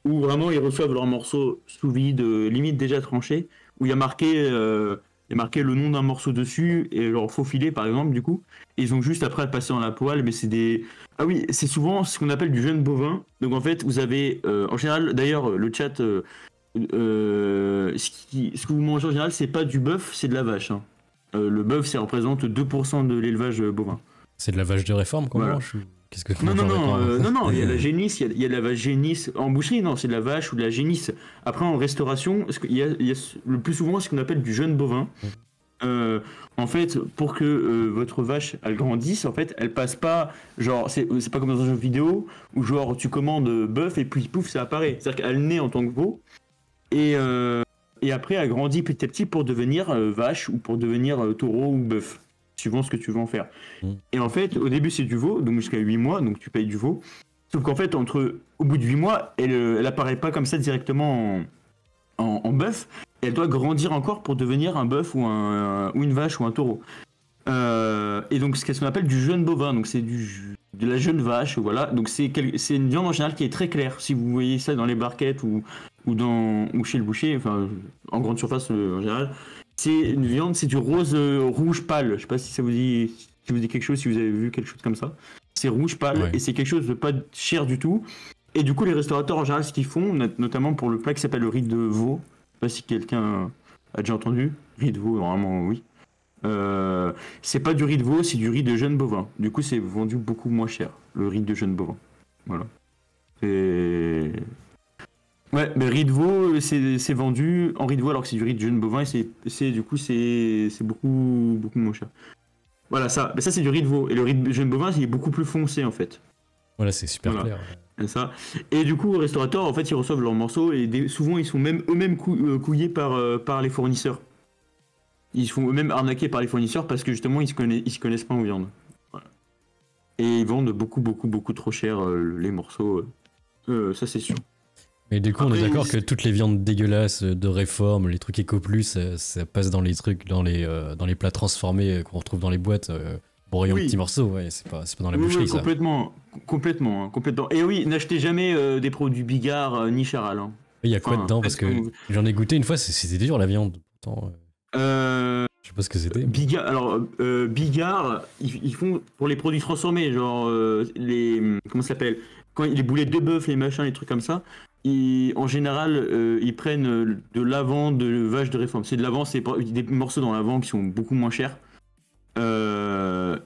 où vraiment ils reçoivent leurs morceaux sous vide, limite déjà tranchés, où il y a marqué le nom d'un morceau dessus et leur faux filet par exemple du coup, et ils ont juste après à le passer dans la poêle, mais c'est souvent ce qu'on appelle du jeune bovin. Donc en fait vous avez en général, d'ailleurs le chat, ce que vous mangez en général c'est pas du bœuf, c'est de la vache. Le bœuf ça représente 2% de l'élevage bovin. C'est de la vache de réforme qu'on mange ou... Qu'est-ce que non, il y a la génisse, il y a la vache génisse. En boucherie, non, c'est de la vache ou de la génisse. Après, en restauration, il y a le plus souvent ce qu'on appelle du jeune bovin. En fait, pour que votre vache, elle grandisse, en fait, elle passe pas, genre, c'est pas comme dans un jeu vidéo, où genre, tu commandes bœuf et puis pouf, ça apparaît. C'est-à-dire qu'elle naît en tant que veau, et après, elle grandit petit à petit pour devenir vache ou pour devenir taureau ou bœuf. Suivant ce que tu veux en faire. Et en fait, au début, c'est du veau, donc jusqu'à 8 mois, donc tu payes du veau. Sauf qu'en fait, au bout de 8 mois, elle apparaît pas comme ça directement en bœuf, et elle doit grandir encore pour devenir un bœuf ou une vache ou un taureau. Et donc, c'est ce qu'on appelle du jeune bovin. Donc, c'est de la jeune vache. Voilà. Donc, c'est une viande en général qui est très claire. Si vous voyez ça dans les barquettes ou chez le boucher, enfin, en grande surface en général, c'est une viande, c'est du rose rouge pâle. Je sais pas si ça vous dit, quelque chose, si vous avez vu quelque chose comme ça. C'est rouge pâle et c'est quelque chose de pas cher du tout. Et du coup, les restaurateurs en général, ce qu'ils font, notamment pour le plat qui s'appelle le riz de veau, je sais pas si quelqu'un a déjà entendu. Riz de veau, normalement, oui. C'est pas du riz de veau, c'est du riz de jeune bovin. Du coup, c'est vendu beaucoup moins cher, le riz de jeune bovin. Voilà. Ouais, mais riz de veau, c'est vendu en riz de veau alors que c'est du riz de jeune bovin et du coup, c'est beaucoup, beaucoup moins cher. Voilà, ça. Mais ça, c'est du riz de veau. Et le riz de jeune bovin, il est beaucoup plus foncé en fait. Voilà, c'est super clair. Ça. Et du coup, les restaurateurs, en fait, ils reçoivent leurs morceaux et souvent, ils sont même eux-mêmes couillés par les fournisseurs. Ils se font eux-mêmes arnaquer par les fournisseurs parce que justement, ils se connaissent pas en viande. Voilà. Et ils vendent beaucoup, beaucoup, beaucoup trop cher les morceaux. Ça, c'est sûr. Mais du coup, on est d'accord que toutes les viandes dégueulasses de réforme, les trucs Eco Plus, ça passe dans les trucs, dans les plats transformés qu'on retrouve dans les boîtes. Pour rayon petits morceaux, c'est pas dans la boucherie, ça. Complètement. Et oui, n'achetez jamais des produits Bigard ni Charal. Hein. Il y a quoi dedans? Parce que j'en ai goûté une fois, c'était dur la viande. Pourtant, je sais pas ce que c'était. Bigard, ils font pour les produits transformés, genre comment ça s'appelle? Quand les boulettes de bœuf, les machins, les trucs comme ça. En général, ils prennent de l'avant de vache de réforme. C'est de l'avant, c'est des morceaux dans l'avant qui sont beaucoup moins chers.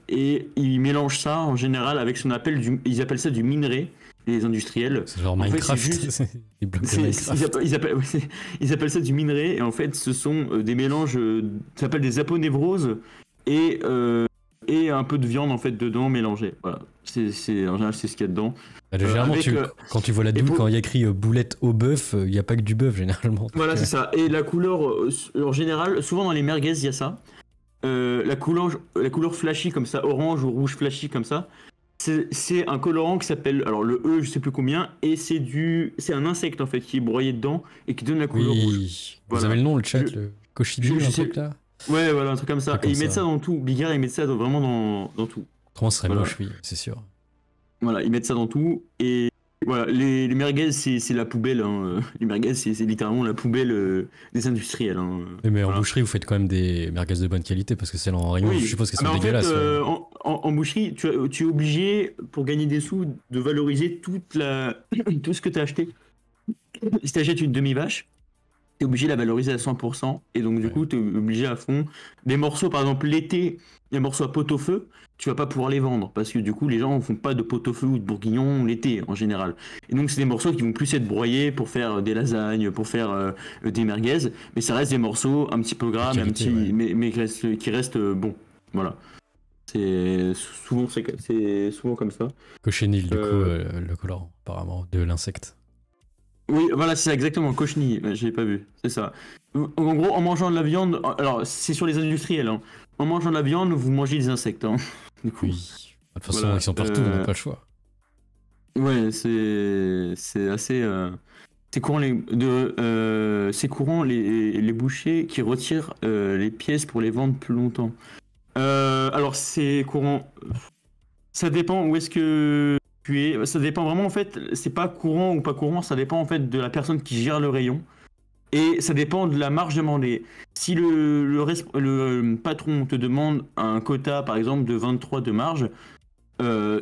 Et ils mélangent ça en général avec ce qu'on appelle ils appellent ça du minerai, les industriels. C'est genre Minecraft. Ils appellent ça du minerai et en fait ce sont des mélanges, ça s'appelle des aponévroses et un peu de viande en fait dedans mélangée. Voilà, en général c'est ce qu'il y a dedans. Généralement, quand tu vois la douille, quand il y a écrit boulette au bœuf, il n'y a pas que du bœuf généralement. Voilà, c'est ça. Et la couleur, en général, souvent dans les merguez, il y a ça. La couleur flashy comme ça, orange ou rouge flashy comme ça, c'est un colorant qui s'appelle, alors le E, je sais plus combien, et c'est un insecte en fait qui est broyé dedans et qui donne la couleur rouge. Vous avez le nom, le chat, le cochibu, un truc là. Ouais, voilà, un truc comme ça. Et ils mettent ça dans tout. Bigard, ils mettent ça vraiment dans tout. Autrement, ce serait moche, oui, c'est sûr. Voilà, ils mettent ça dans tout et voilà, les merguez, c'est la poubelle. Hein. Les merguez, c'est littéralement la poubelle des industriels. Hein. Mais en boucherie, vous faites quand même des merguez de bonne qualité parce que celles en rayon, je suppose qu'elles sont dégueulasses. En boucherie, tu es obligé, pour gagner des sous, de valoriser tout ce que tu as acheté. Si tu achètes une demi-vache, tu es obligé de la valoriser à 100%. Et donc, du coup, tu es obligé à fond. Des morceaux, par exemple, l'été, les morceaux à pot-au-feu, tu vas pas pouvoir les vendre parce que du coup les gens ne font pas de pot-au-feu ou de bourguignon l'été en général. Et donc c'est des morceaux qui vont plus être broyés pour faire des lasagnes, pour faire des merguez, mais ça reste des morceaux un petit peu gras, mais qui restent bons. Voilà. C'est souvent comme ça. Cochenille, du coup, le colorant apparemment de l'insecte. Oui, voilà, c'est ça, exactement, cochenille, je l'ai pas vu, c'est ça. En gros, en mangeant de la viande, alors c'est sur les industriels, hein. En mangeant de la viande, vous mangez des insectes, hein. Du coup. Oui, de toute façon, ils sont partout, on n'a pas le choix. Ouais, c'est assez... C'est courant, les bouchers qui retirent les pièces pour les vendre plus longtemps. Alors, c'est courant... Ça dépend où est-ce que... Ça dépend vraiment en fait, c'est pas courant ou pas courant, ça dépend en fait de la personne qui gère le rayon et ça dépend de la marge demandée. Si le patron te demande un quota par exemple de 23 de marge,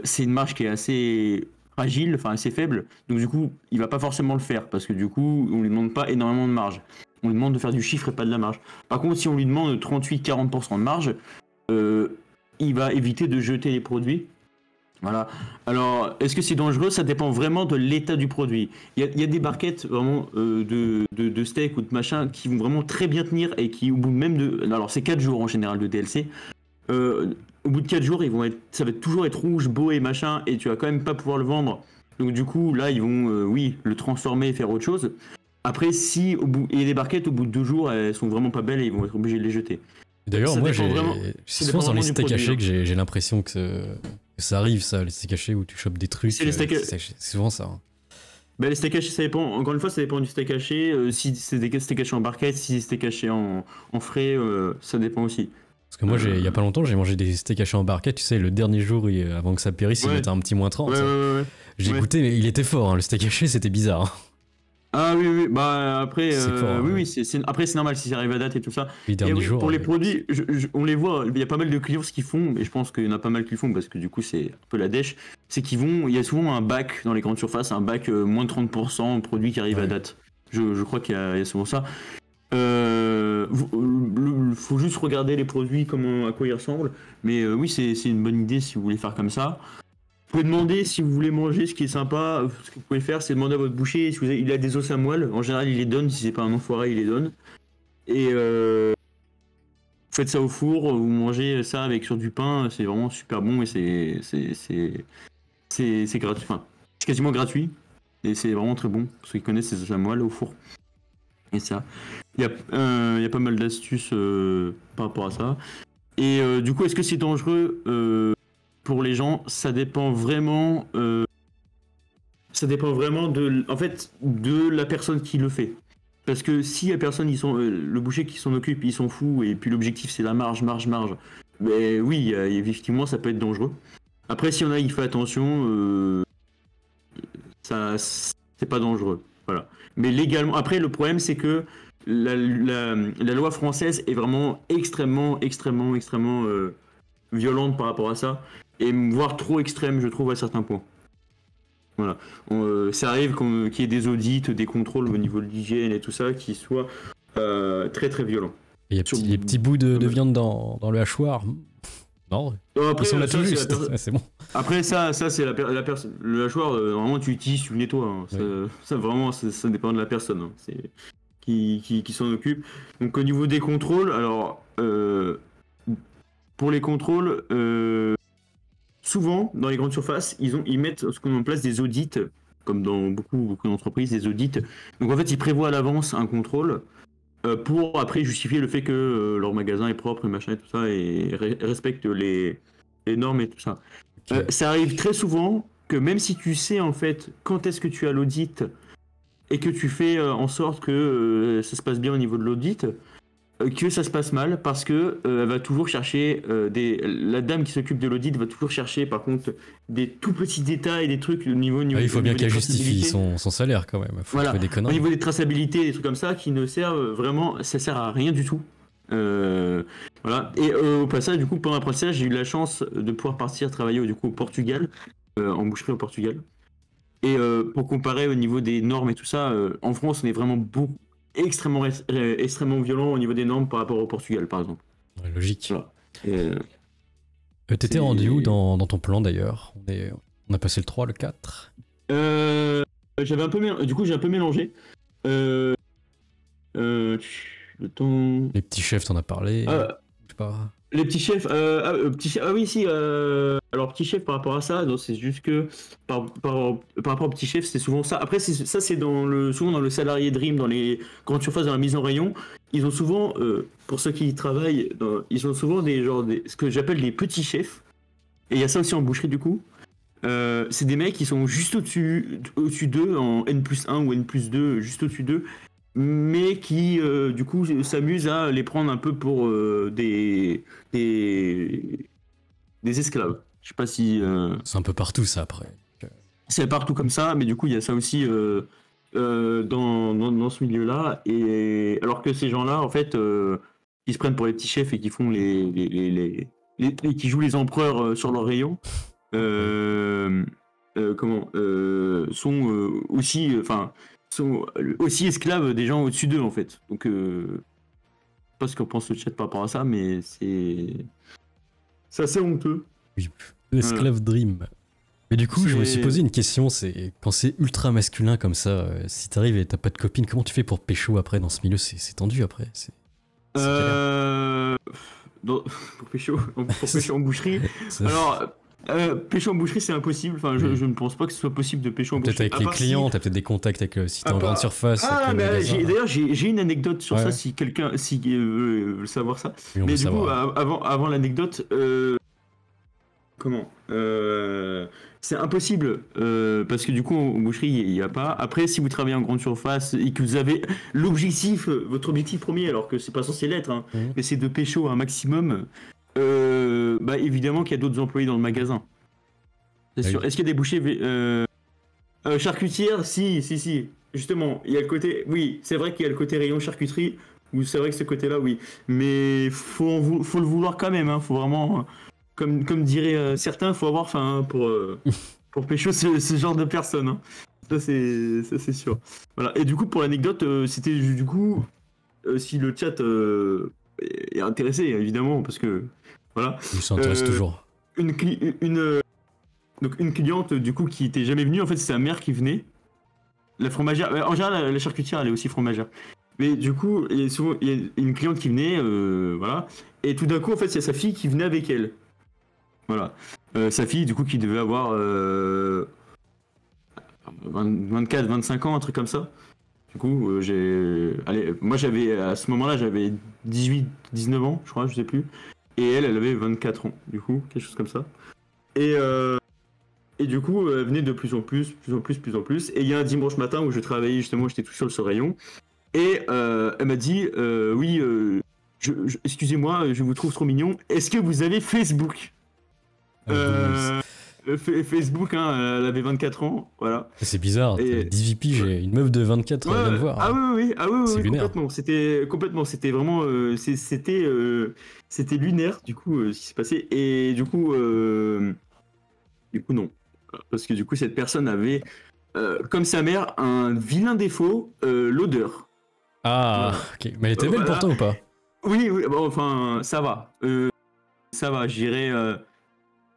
c'est une marge qui est assez fragile, enfin assez faible, donc du coup il va pas forcément le faire parce que du coup on lui demande pas énormément de marge, on lui demande de faire du chiffre et pas de la marge. Par contre si on lui demande 38-40% de marge, il va éviter de jeter les produits. Voilà. Alors, est-ce que c'est dangereux? Ça dépend vraiment de l'état du produit. Il y a des barquettes vraiment de steak ou de machin qui vont vraiment très bien tenir et qui, au bout même de... Alors, c'est 4 jours en général de DLC. Au bout de 4 jours, ça va toujours être rouge, beau et machin, et tu vas quand même pas pouvoir le vendre. Donc, du coup, là, ils vont, le transformer et faire autre chose. Après, si il y a des barquettes, au bout de 2 jours, elles sont vraiment pas belles et ils vont être obligés de les jeter. D'ailleurs, moi, c'est souvent dans les steaks hachés que j'ai l'impression que ça arrive, ça, les steaks hachés où tu chopes des trucs. C'est souvent ça. Hein. Bah, les steaks hachés, ça dépend. Encore une fois, ça dépend du steak haché. Si c'est des steaks hachés en barquette, si c'est steak haché en frais, ça dépend aussi. Parce que moi, il y a pas longtemps, j'ai mangé des steaks hachés en barquette. Tu sais, le dernier jour, avant que ça périsse, il Ouais. était un petit moins 30. Ouais. J'ai Ouais. goûté, mais il était fort. Hein. Le steak haché, c'était bizarre. Hein. Ah oui. Bah après, C'est fort, hein. oui, après c'est normal si ça arrive à date et tout ça. Les Et derniers oui, jours. pour les produits, on les voit, il y a pas mal de clients ce qu'ils font, et je pense qu'il y en a pas mal qui le font parce que du coup c'est un peu la dèche, c'est il y a souvent un bac dans les grandes surfaces, un bac moins de 30% produits qui arrivent à date. Je crois qu'il y a souvent ça. Faut juste regarder les produits, à quoi ils ressemblent, mais oui, c'est une bonne idée si vous voulez faire comme ça. Vous pouvez demander si vous voulez manger, ce qui est sympa, ce que vous pouvez faire, c'est demander à votre boucher si il a des os à moelle. En général, il les donne, si c'est pas un enfoiré, il les donne. Et vous faites ça au four, vous mangez ça sur du pain, c'est vraiment super bon et c'est gratuit. Enfin, c'est quasiment gratuit et c'est vraiment très bon pour ceux qui connaissent les os à moelle au four. Et ça, il y a pas mal d'astuces par rapport à ça. Et du coup, est-ce que c'est dangereux pour les gens? Ça dépend vraiment. De la personne qui le fait. Parce que si la personne, le boucher qui s'en occupe, il s'en fout, et puis l'objectif c'est la marge. Mais oui, effectivement, ça peut être dangereux. Après, s'il y en a, il fait attention, ça, c'est pas dangereux. Voilà. Mais légalement, après, le problème c'est que la loi française est vraiment extrêmement violente par rapport à ça, et voire trop extrême, je trouve, à certains points. Voilà. Ça arrive qu'il y ait des audits, des contrôles au niveau de l'hygiène et tout ça qui soient très très violents. Il y a les petits bouts de viande dans le hachoir. Non, après, ils sont là ça, tout c'est juste. C'est bon. Après ça c'est la personne. Le hachoir, normalement tu utilises, tu le nettoies. Hein. Oui. Ça vraiment, ça dépend de la personne. Hein. C'est qui s'en occupe. Donc au niveau des contrôles, alors pour les contrôles, souvent dans les grandes surfaces, ils mettent ce qu'on met en place des audits, comme dans beaucoup d'entreprises, des audits. Donc en fait, ils prévoient à l'avance un contrôle pour après justifier le fait que leur magasin est propre et machin et tout ça et respecte les normes et tout ça. Okay. Ça arrive très souvent que même si tu sais en fait quand est-ce que tu as l'audit et que tu fais en sorte que ça se passe bien au niveau de l'audit, que ça se passe mal parce que elle va toujours chercher la dame qui s'occupe de l'audit va toujours chercher par contre des tout petits détails, des trucs au niveau il faut bien qu'elle justifie son salaire quand même. Faut voilà. des conneries. Au niveau des traçabilités, des trucs comme ça qui ne servent vraiment, ça sert à rien du tout. Voilà. Et au passage, du coup, pendant l'apprentissage, j'ai eu la chance de pouvoir partir travailler du coup au Portugal, en boucherie au Portugal. Et pour comparer au niveau des normes et tout ça, en France, on est vraiment extrêmement violent au niveau des normes par rapport au Portugal, par exemple. Ouais, logique. Voilà. T'étais rendu où dans ton plan d'ailleurs? On a passé le 3, le 4. J'avais un peu du coup, j'ai un peu mélangé. Le temps... Les petits chefs, t'en as parlé. Je sais pas. Les petits chefs, oui, si. Alors, petit chef par rapport à ça, c'est juste que par rapport aux petits chefs, c'est souvent ça. Après, c'est souvent dans le salarié Dream, dans les grandes surfaces, dans la mise en rayon. Ils ont souvent, pour ceux qui y travaillent, ils ont souvent ce que j'appelle des petits chefs. Et il y a ça aussi en boucherie, du coup. C'est des mecs qui sont juste au-dessus d'eux, en N+1 ou N+2, juste au-dessus d'eux. Mais qui du coup s'amusent à les prendre un peu pour des esclaves. Je sais pas si c'est un peu partout ça après. C'est partout comme ça, mais du coup il y a ça aussi dans ce milieu-là. Et alors que ces gens-là, en fait, qui se prennent pour les petits chefs et qui font qui jouent les empereurs sur leur rayon, sont aussi, sont aussi esclaves des gens au-dessus d'eux en fait. Donc je sais pas ce qu'on pense le chat par rapport à ça, mais c'est assez honteux. Oui, esclave Dream. Mais du coup, je me suis posé une question, c'est quand c'est ultra masculin comme ça, si t'arrives et t'as pas de copine, comment tu fais pour pécho après dans ce milieu? C'est tendu après. Pour pécho en boucherie. Alors pécho en boucherie, c'est impossible. Enfin, je ne pense pas que ce soit possible de pécho en boucherie. Peut-être avec les clients, t'as peut-être des contacts avec si t'es en grande surface. D'ailleurs, j'ai une anecdote sur ça si quelqu'un veut savoir ça. Oui, mais du coup, avant l'anecdote, comment c'est impossible parce que du coup en boucherie il n'y a pas. Après, si vous travaillez en grande surface et que vous avez votre objectif premier, alors que c'est pas censé l'être, hein, mais c'est de pécho un maximum, bah évidemment qu'il y a d'autres employés dans le magasin. C'est sûr. Est-ce qu'il y a des bouchers charcutières? Si. Justement, il y a le côté. Oui, c'est vrai qu'il y a le côté rayon charcuterie. Ou c'est vrai que ce côté-là, oui. Mais faut le vouloir quand même. Hein. Faut vraiment, comme diraient certains, faut avoir faim pour pécho ce genre de personnes. Hein. Ça c'est sûr. Voilà. Et du coup, pour l'anecdote, c'était du coup, si le chat est intéressé, évidemment, parce que voilà. Il s'intéresse toujours. Donc une cliente du coup qui était jamais venue, en fait c'est sa mère qui venait. La fromagère, en général la charcutière elle est aussi fromagère. Mais du coup il y a une cliente qui venait, voilà. Et tout d'un coup en fait c'est sa fille qui venait avec elle. Voilà. Sa fille du coup qui devait avoir 24, 25 ans, un truc comme ça. Du coup moi j'avais à ce moment-là j'avais 18, 19 ans je crois, je sais plus. Et elle avait 24 ans du coup, quelque chose comme ça. Et du coup, elle venait de plus en plus. Et il y a un dimanche matin où je travaillais justement, j'étais tout seul sur le rayon. Et elle m'a dit, oui, excusez-moi, je vous trouve trop mignon. Est-ce que vous avez Facebook? Facebook, hein, elle avait 24 ans, voilà. C'est bizarre, 18 piges, une meuf de 24 vient de voir. Ah oui, c'est lunaire. Complètement, c'était vraiment, c'était lunaire, du coup, ce qui s'est passé. Et du coup, non. Parce que du coup, cette personne avait, comme sa mère, un vilain défaut, l'odeur. Ah, ok. Mais elle était belle pourtant ou pas? Oui, bon, enfin, ça va. Ça va, j'irais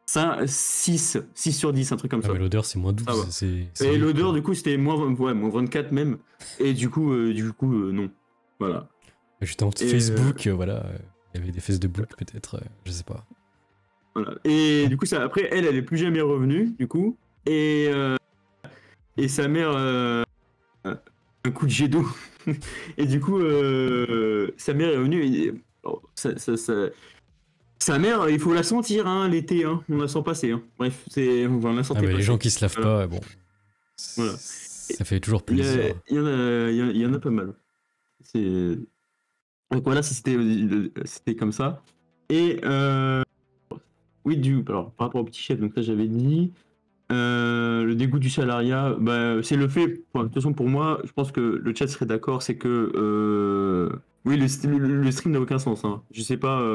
6 sur 10, un truc comme ça. Mais l'odeur, c'est moins 12. Et l'odeur, du coup, c'était moins 24 même. Et du coup, non. Voilà. Justement, Facebook, voilà. Il y avait des fesses de bouc, peut-être, je sais pas. Voilà. Et du coup, après, elle est plus jamais revenue, du coup. Et sa mère, un coup de jet d'eau. Et du coup, sa mère est revenue. Et, sa mère, il faut la sentir, hein, l'été. Hein. On la sent passer. Hein. Bref, on va la sentir. Les gens qui se lavent pas, bon. Voilà. Ça fait toujours plaisir. Il y en a pas mal. Donc voilà, c'était comme ça. Et oui, alors par rapport au petit chef, donc là j'avais dit le dégoût du salariat, bah, c'est le fait. De toute façon, pour moi, je pense que le chat serait d'accord, c'est que oui, le stream n'a aucun sens. Hein. Je sais pas.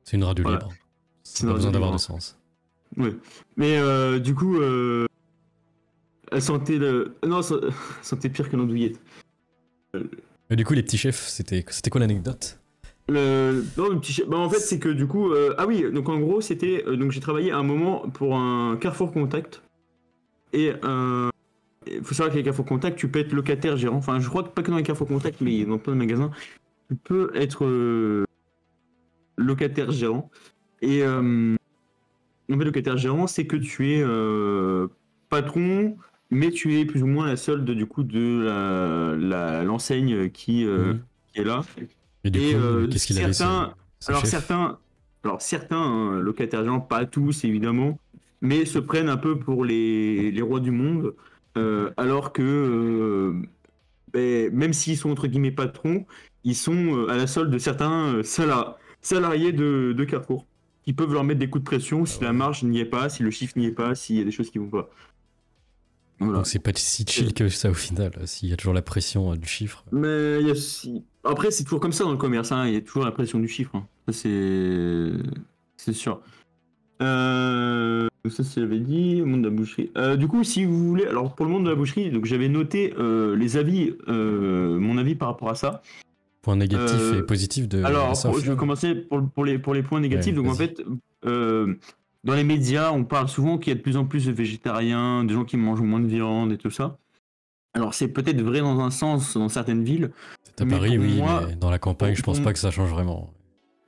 C'est une radio libre. C'est pas besoin d'avoir de sens. Ouais. Mais du coup, elle sentait non, ça sentait pire que l'andouillette. Mais du coup, les petits chefs, c'était quoi l'anecdote? Le petit chef, bah en fait c'est que du coup ah oui, donc en gros c'était donc j'ai travaillé à un moment pour un Carrefour Contact et il faut savoir que les Carrefour Contact tu peux être locataire gérant, enfin je crois que pas que dans les Carrefour Contact mais dans plein de magasins tu peux être locataire gérant et en fait locataire gérant c'est que tu es patron mais tu es plus ou moins la solde du coup de l'enseigne qui est là. Et du coup, qu'est-ce qu'il a laissé certains locataires gérants, pas tous évidemment, mais se prennent un peu pour les rois du monde, alors que même s'ils sont entre guillemets patrons, ils sont à la solde de certains salariés de Carrefour, qui peuvent leur mettre des coups de pression si la marge n'y est pas, si le chiffre n'y est pas, s'il y a des choses qui vont pas. Voilà. Donc c'est pas si chill que ça au final, s'il y a toujours la pression du chiffre. Mais après c'est toujours comme ça dans le commerce, hein. Il y a toujours la pression du chiffre. Hein. Ça c'est sûr. Ça j'avais dit, le monde de la boucherie. Du coup si vous voulez, alors pour le monde de la boucherie, donc j'avais noté les avis, mon avis par rapport à ça. Point négatif et positif de. Alors je vais commencer pour les points négatifs. Ouais, donc en fait. Dans les médias, on parle souvent qu'il y a de plus en plus de végétariens, de gens qui mangent moins de viande et tout ça. Alors c'est peut-être vrai dans un sens dans certaines villes. C'est à Paris, oui, mais dans la campagne, je pense pas que ça change vraiment.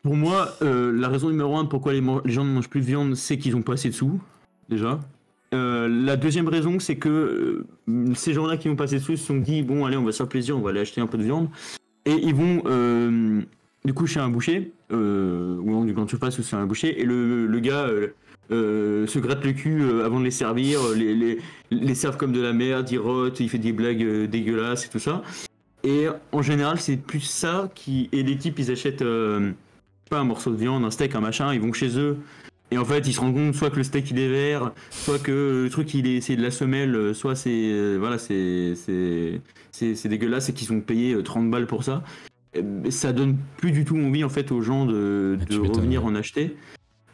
Pour moi, la raison numéro 1 de pourquoi les gens ne mangent plus de viande, c'est qu'ils n'ont pas assez de sous, déjà. La deuxième raison, c'est que ces gens-là qui n'ont pas assez de sous se sont dit, bon allez, on va se faire plaisir, on va aller acheter un peu de viande. Et ils vont du coup chez un boucher, ou dans une grande surface où c'est un boucher, et le gars se gratte le cul avant de les servir, les servent comme de la merde, il rote, il fait des blagues dégueulasses et tout ça. Et en général, c'est plus ça qui. Et les types, ils achètent pas un morceau de viande, un steak, un machin, ils vont chez eux. Et en fait, ils se rendent compte soit que le steak il est vert, soit que le truc c'est de la semelle, soit c'est voilà, c'est dégueulasse et qu'ils ont payé 30 balles pour ça. Ça donne plus du tout envie en fait aux gens de revenir en acheter.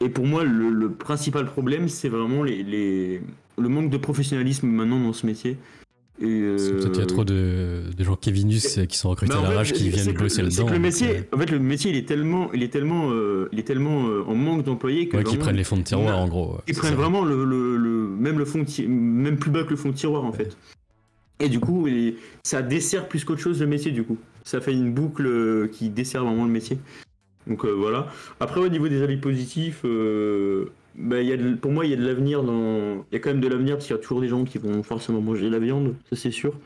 Et pour moi, le principal problème, c'est vraiment le manque de professionnalisme maintenant dans ce métier. Peut-être qu'il y a trop de gens Kevinus qui sont recrutés à l'arrache qui viennent bosser là-dedans. Le métier, en fait, le métier, il est tellement en manque d'employés que qu'ils prennent les fonds de tiroir en gros. Ils prennent vraiment même plus bas que le fond de tiroir en fait. Et du coup, ça dessert plus qu'autre chose le métier du coup. Ça fait une boucle qui dessert vraiment le métier. Donc voilà. Après au niveau des avis positifs, pour moi il y a de l'avenir il y a quand même de l'avenir parce qu'il y a toujours des gens qui vont forcément manger la viande, ça c'est sûr.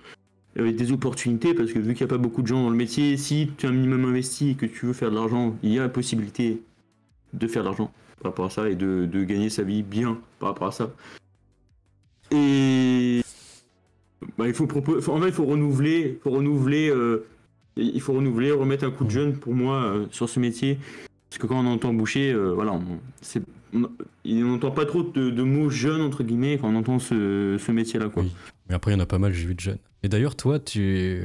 Avec des opportunités parce que vu qu'il n'y a pas beaucoup de gens dans le métier, si tu as un minimum investi et que tu veux faire de l'argent, il y a la possibilité de faire de l'argent par rapport à ça et de gagner sa vie bien par rapport à ça. Et il faut renouveler, remettre un coup de jeune pour moi sur ce métier. Parce que quand on entend boucher, on n'entend pas trop de mots jeunes, entre guillemets, quand on entend ce métier-là. Quoi. Oui, mais après, il y en a pas mal, j'ai vu de jeunes. Et d'ailleurs, toi, tu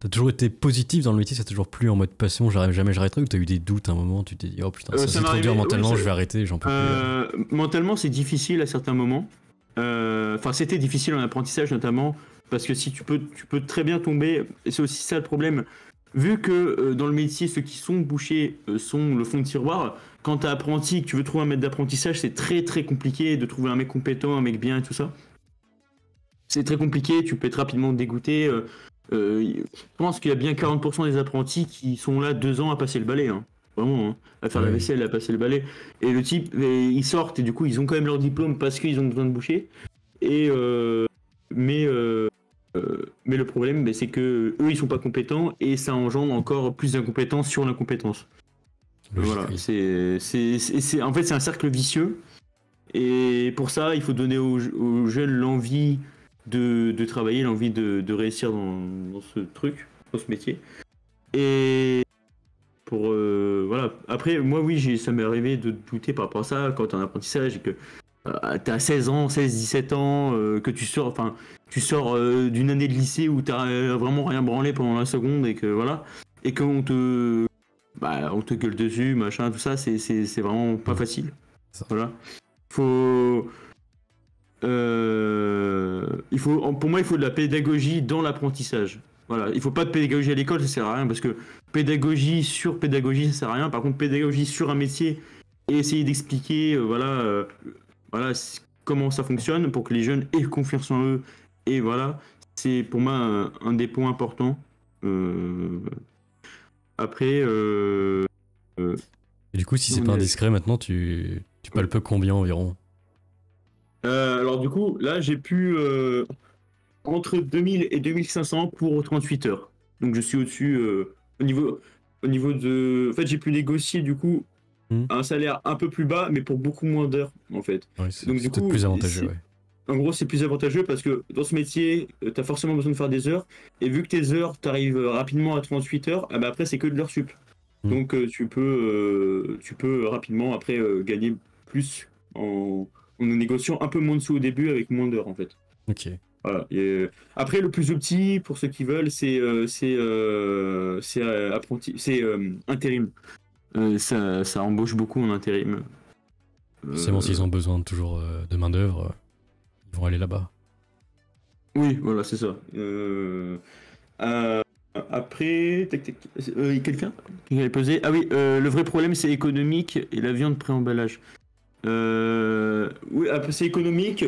as toujours été positif dans le métier, ça t'a toujours plu en mode passion, jamais j'arrêterai, ou t'as eu des doutes à un moment, tu t'es dit, oh putain, ça c'est trop dur mentalement, je vais arrêter, j'en peux plus. Mentalement, c'est difficile à certains moments. C'était difficile en apprentissage notamment. Parce que si tu peux très bien tomber, et c'est aussi ça le problème, vu que dans le métier, ceux qui sont bouchers sont le fond de tiroir, quand t'es apprenti et que tu veux trouver un maître d'apprentissage, c'est très très compliqué de trouver un mec compétent, un mec bien et tout ça. C'est très compliqué, tu peux être rapidement dégoûté. Je pense qu'il y a bien 40% des apprentis qui sont là 2 ans à passer le balai, hein. Vraiment, hein, à faire la vaisselle, à passer le balai. Et le type, ils sortent et du coup ils ont quand même leur diplôme parce qu'ils ont besoin de boucher. Mais le problème, c'est que eux, ils sont pas compétents et ça engendre encore plus d'incompétence sur l'incompétence. Voilà, en fait, c'est un cercle vicieux. Et pour ça, il faut donner aux jeunes l'envie de travailler, l'envie de réussir dans ce truc, dans ce métier. Et voilà. Après, moi, oui, ça m'est arrivé de douter par rapport à ça quand t'es en apprentissage et que t'as 16 ans, 17 ans, que tu sors d'une année de lycée où t'as vraiment rien branlé pendant la seconde et que voilà, et qu'on te gueule dessus, machin, tout ça, c'est vraiment pas facile. Voilà. Pour moi, il faut de la pédagogie dans l'apprentissage. Voilà, il faut pas de pédagogie à l'école, ça sert à rien parce que pédagogie sur pédagogie, ça sert à rien. Par contre, pédagogie sur un métier et essayer d'expliquer, comment ça fonctionne pour que les jeunes aient confiance en eux. Et voilà, c'est pour moi un des points importants. Après. Et du coup, si c'est pas indiscret, maintenant, tu palpes combien environ? Alors, du coup, là, j'ai pu entre 2000 et 2500 pour 38 heures. Donc, je suis au-dessus au niveau de. En fait, j'ai pu négocier du coup un salaire un peu plus bas, mais pour beaucoup moins d'heures, en fait. Ouais, donc, du coup, plus avantageux, ouais. En gros, c'est plus avantageux parce que dans ce métier, tu as forcément besoin de faire des heures. Et vu que tes heures, tu arrives rapidement à 38 heures, après, c'est que de l'heure sup. Donc, tu peux rapidement, après, gagner plus en négociant un peu moins de sous au début avec moins d'heures, en fait. Ok. Voilà. Et, après, le plus petit, pour ceux qui veulent, c'est intérim. Ça embauche beaucoup en intérim. C'est bon, s'ils ont besoin toujours de main-d'œuvre, ils vont aller là-bas. Oui, voilà, c'est ça. Après, quelqu'un qui avait posé. Ah oui, le vrai problème, c'est économique et la viande pré-emballage. Oui, c'est économique.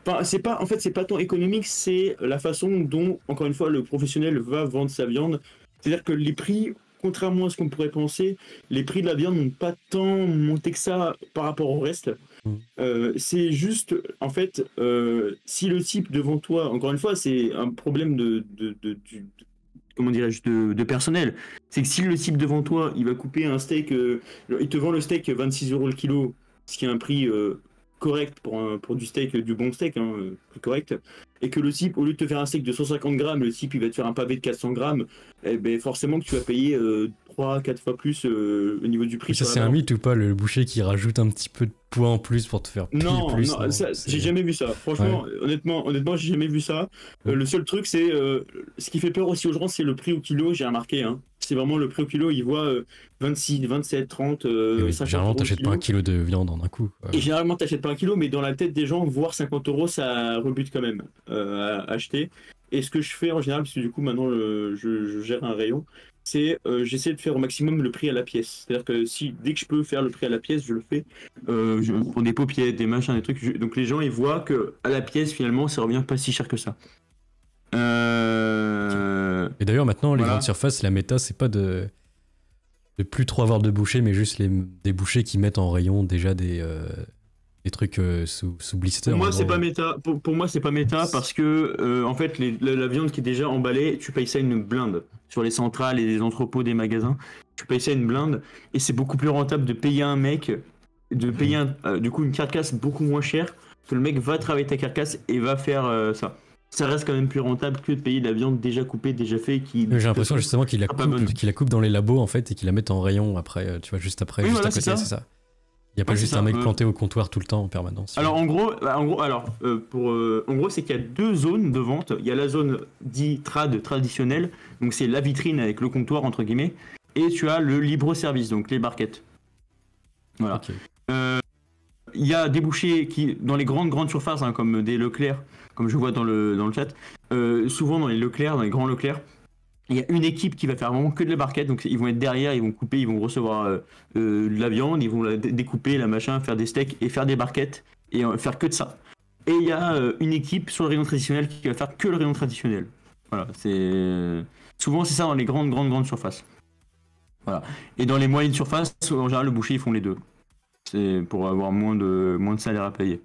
Enfin, c'est pas tant économique, c'est la façon dont, encore une fois, le professionnel va vendre sa viande. C'est-à-dire que les prix, contrairement à ce qu'on pourrait penser, les prix de la viande n'ont pas tant monté que ça par rapport au reste. C'est juste, en fait, si le type devant toi, encore une fois, c'est un problème comment dirais-je, de personnel. C'est que si le type devant toi, il va couper un steak, il te vend le steak 26 € le kilo, ce qui est un prix correct pour du steak, du bon steak, hein, plus correct, et que le type, au lieu de te faire un steak de 150 grammes, le type il va te faire un pavé de 400 grammes, eh ben forcément que tu vas payer 3-4 fois plus au niveau du prix. Ça, c'est un mythe ou pas, le boucher qui rajoute un petit peu de poids en plus pour te faire payer plus? Non, ça, j'ai jamais vu ça. Franchement, honnêtement, j'ai jamais vu ça. Le seul truc, c'est ce qui fait peur aussi aux gens, c'est le prix au kilo, j'ai remarqué. Hein. C'est vraiment le prix au kilo, ils voient 26, 27, 30, 50 généralement, t'achètes pas un kilo de viande en un coup. Et généralement, t'achètes pas un kilo, mais dans la tête des gens, voir 50 euros, ça rebute quand même à acheter. Et ce que je fais en général, parce que du coup, maintenant, je gère un rayon, c'est j'essaie de faire au maximum le prix à la pièce. C'est-à-dire que dès que je peux faire le prix à la pièce, je le fais. Pour des paupiètes, des machins, des trucs. Donc les gens, ils voient que à la pièce, finalement, ça revient pas si cher que ça. Et d'ailleurs, maintenant, les grandes surfaces, la méta, c'est pas de plus trop avoir de bouchers, mais juste des bouchers qui mettent en rayon déjà des trucs sous blister. Pour moi, c'est pas méta. Pour moi, c'est pas méta parce que en fait, la viande qui est déjà emballée, tu payes ça une blinde sur les centrales et les entrepôts des magasins. Tu payes ça une blinde et c'est beaucoup plus rentable de payer un mec, de payer du coup une carcasse beaucoup moins chère, que le mec va travailler ta carcasse et va faire ça. Ça reste quand même plus rentable que de payer de la viande déjà coupée, déjà faite. J'ai l'impression justement qu'il la coupe dans les labos en fait et qu'il la met en rayon après, tu vois, juste après, juste à côté, c'est ça. Il n'y a pas juste un mec planté au comptoir tout le temps en permanence. Alors en gros, c'est qu'il y a deux zones de vente. Il y a la zone dit traditionnelle, donc c'est la vitrine avec le comptoir entre guillemets, et tu as le libre service, donc les barquettes. Voilà. Okay. Il y a des bouchers qui, dans les grandes surfaces, hein, comme des Leclerc, comme je vois dans le chat, souvent dans les Leclerc, dans les grands Leclerc, il y a une équipe qui va faire vraiment que de la barquette, donc ils vont être derrière, ils vont couper, ils vont recevoir de la viande, ils vont la découper, la machin, faire des steaks et faire des barquettes et faire que de ça. Et il y a une équipe sur le rayon traditionnel qui va faire que le rayon traditionnel. Voilà, souvent c'est ça dans les grandes surfaces. Voilà. Et dans les moyennes surfaces, en général, le boucher ils font les deux. C'est pour avoir moins de salaire à payer.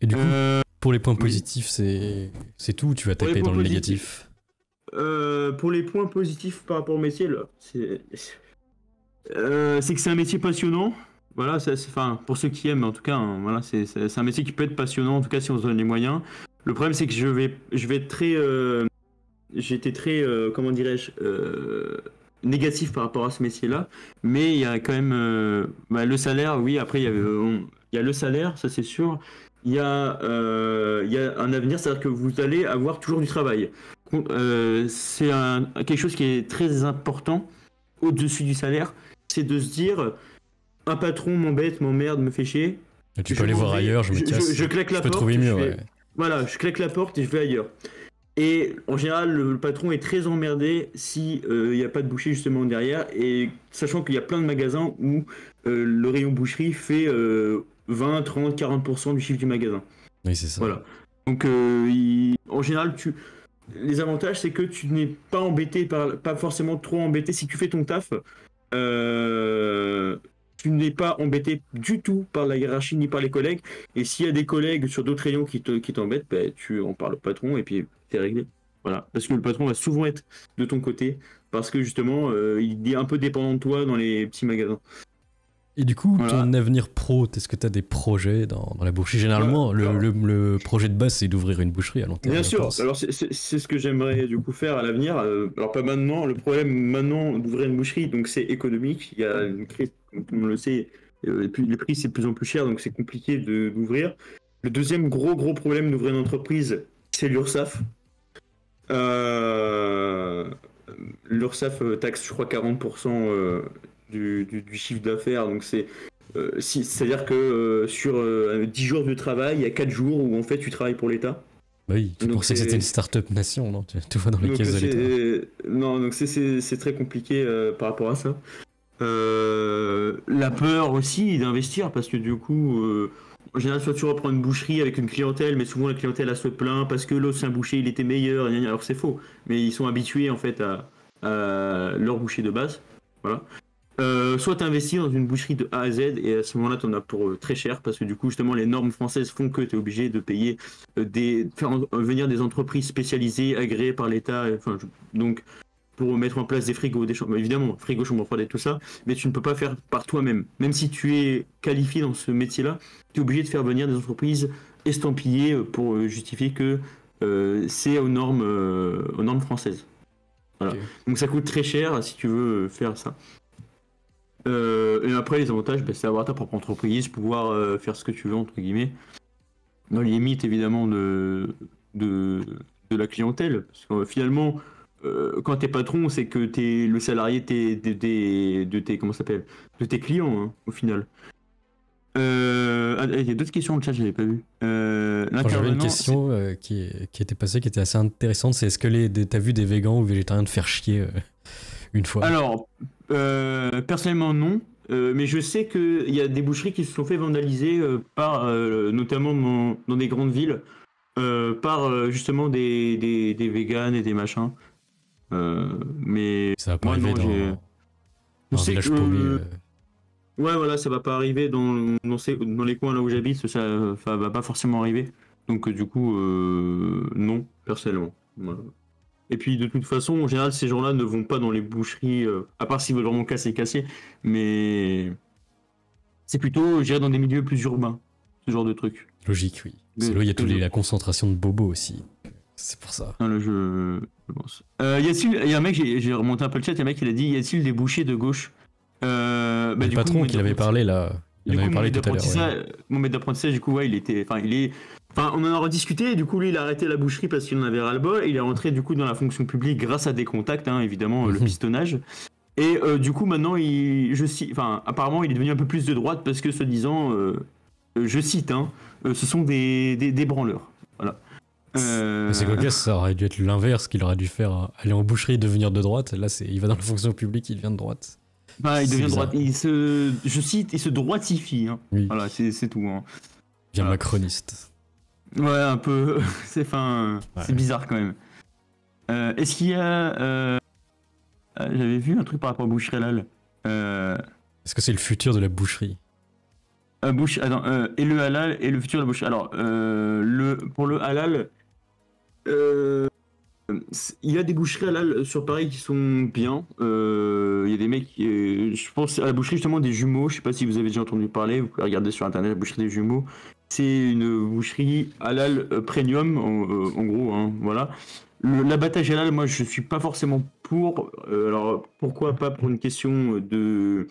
Et du coup, pour les points positifs, c'est tout, tu vas taper dans le négatif. Pour les points positifs par rapport au métier, là, c'est que c'est un métier passionnant. Voilà, pour ceux qui aiment, en tout cas, hein, voilà, c'est un métier qui peut être passionnant, en tout cas si on se donne les moyens. Le problème, c'est que je vais être très, j'ai été très, comment dirais-je, négatif par rapport à ce métier-là, mais il y a quand même le salaire. Oui, après il y a le salaire, ça c'est sûr. Il y a un avenir, c'est-à-dire que vous allez avoir toujours du travail. C'est quelque chose qui est très important au-dessus du salaire, c'est de se dire un patron m'embête, m'emmerde, me fait chier. Et tu peux aller voir ailleurs, je me casse. Je claque la porte. Je peux trouver mieux, ouais. Voilà, je claque la porte et je vais ailleurs. Et en général, le patron est très emmerdé si il n'y a pas de boucher justement derrière, et sachant qu'il y a plein de magasins où le rayon boucherie fait 20, 30, 40% du chiffre du magasin. Oui, c'est ça. Voilà. Donc en général, les avantages, c'est que tu n'es pas embêté pas forcément trop embêté si tu fais ton taf. Tu n'es pas embêté du tout par la hiérarchie ni par les collègues. Et s'il y a des collègues sur d'autres rayons qui t'embêtent, ben, tu en parles au patron et puis c'est réglé. Voilà. Parce que le patron va souvent être de ton côté parce que justement, il est un peu dépendant de toi dans les petits magasins. Et du coup, ton avenir pro, est-ce que tu as des projets dans la boucherie? Généralement, le projet de base, c'est d'ouvrir une boucherie à long terme. Bien sûr, alors c'est ce que j'aimerais du coup faire à l'avenir. Alors pas maintenant, le problème maintenant d'ouvrir une boucherie, donc c'est économique. Il y a une crise, comme tout le monde le sait, les prix c'est de plus en plus cher, donc c'est compliqué d'ouvrir. Le deuxième gros problème d'ouvrir une entreprise, c'est l'URSSAF. L'URSSAF taxe, je crois, 40%. Du chiffre d'affaires, donc c'est-à-dire que sur 10 jours de travail, il y a 4 jours où en fait tu travailles pour l'État. Bah oui, tu pensais que c'était une start-up nation, non? Tu vois dans les caisses de l'État. Non, donc c'est très compliqué par rapport à ça. La peur aussi d'investir, parce que du coup, en général, soit tu reprends une boucherie avec une clientèle, mais souvent la clientèle elle se plaint parce que l'ancien boucher il était meilleur, alors c'est faux, mais ils sont habitués en fait à leur boucher de base. Voilà. Soit tu investis dans une boucherie de A à Z et à ce moment-là tu en as pour très cher parce que du coup justement les normes françaises font que tu es obligé de payer faire venir des entreprises spécialisées agréées par l'État, donc pour mettre en place des frigos, des chambres, évidemment, frigo, chambre froide et tout ça, mais tu ne peux pas faire par toi-même. Même si tu es qualifié dans ce métier-là, tu es obligé de faire venir des entreprises estampillées pour justifier que c'est aux normes françaises. Voilà. Ok. Donc ça coûte très cher si tu veux faire ça. Et après, les avantages, c'est avoir ta propre entreprise, pouvoir faire ce que tu veux, entre guillemets, dans les limites évidemment de, de la clientèle. Parce que finalement, quand t'es patron, c'est que t'es le salarié de tes, comment ça s'appelle, de tes clients, hein, au final. Il y a d'autres questions dans le chat, je l'avais pas vu. J'avais une L'intervenant, question qui était passée, qui était assez intéressante, c'est est-ce que t'as vu des végans ou végétariens te faire chier une fois? Alors, personnellement non, mais je sais qu'il y a des boucheries qui se sont fait vandaliser par, notamment dans des grandes villes, par justement des véganes et des machins. Mais Ça va pas moi arriver non, dans je un sais village que paumé. ouais, voilà, ça va pas arriver dans les coins là où j'habite, ça va pas forcément arriver. Donc du coup, non, personnellement. Voilà. Et puis de toute façon, en général, ces gens-là ne vont pas dans les boucheries, à part s'ils veulent vraiment casser, mais c'est plutôt, je dirais, dans des milieux plus urbains, ce genre de truc. Logique, oui. C'est là où il y a la concentration de bobos aussi. C'est pour ça. Dans le jeu, je pense. Il y a un mec, j'ai remonté un peu le chat, il y a un mec qui a dit, y a-t-il des bouchers de gauche Le patron qui avait parlé là, il en avait parlé tout à l'heure. Ouais. Mon maître d'apprentissage, du coup, ouais, on en a rediscuté, et du coup, lui, il a arrêté la boucherie parce qu'il en avait ras-le-bol, et il est rentré, du coup, dans la fonction publique grâce à des contacts, hein, évidemment, le pistonnage. Et du coup, maintenant, apparemment, il est devenu un peu plus de droite parce que, soi-disant, je cite, hein, ce sont des branleurs. Voilà. C'est cocasse, ça aurait dû être l'inverse qu'il aurait dû faire. Aller en boucherie et devenir de droite. Là, il va dans la fonction publique, il devient de droite. Bah, il C'est devient bizarre. droite. Je cite, il se droitifie. Hein. Oui. Voilà, c'est tout. Hein. Bien Voilà. macroniste. Ouais, un peu. C'est Ouais. bizarre quand même. Est-ce qu'il y a. J'avais vu un truc par rapport à boucherie halal. Est-ce que c'est le futur de la boucherie? Et le halal et le futur de la boucherie. Alors, pour le halal. Il y a des boucheries halal sur Paris qui sont bien. Il y a des mecs, je pense à la boucherie justement des jumeaux. Je sais pas si vous avez déjà entendu parler. Vous pouvez regarder sur internet la boucherie des jumeaux. C'est une boucherie halal premium en gros. Hein, voilà. L'abattage halal, moi je suis pas forcément pour. Alors pourquoi pas pour une question de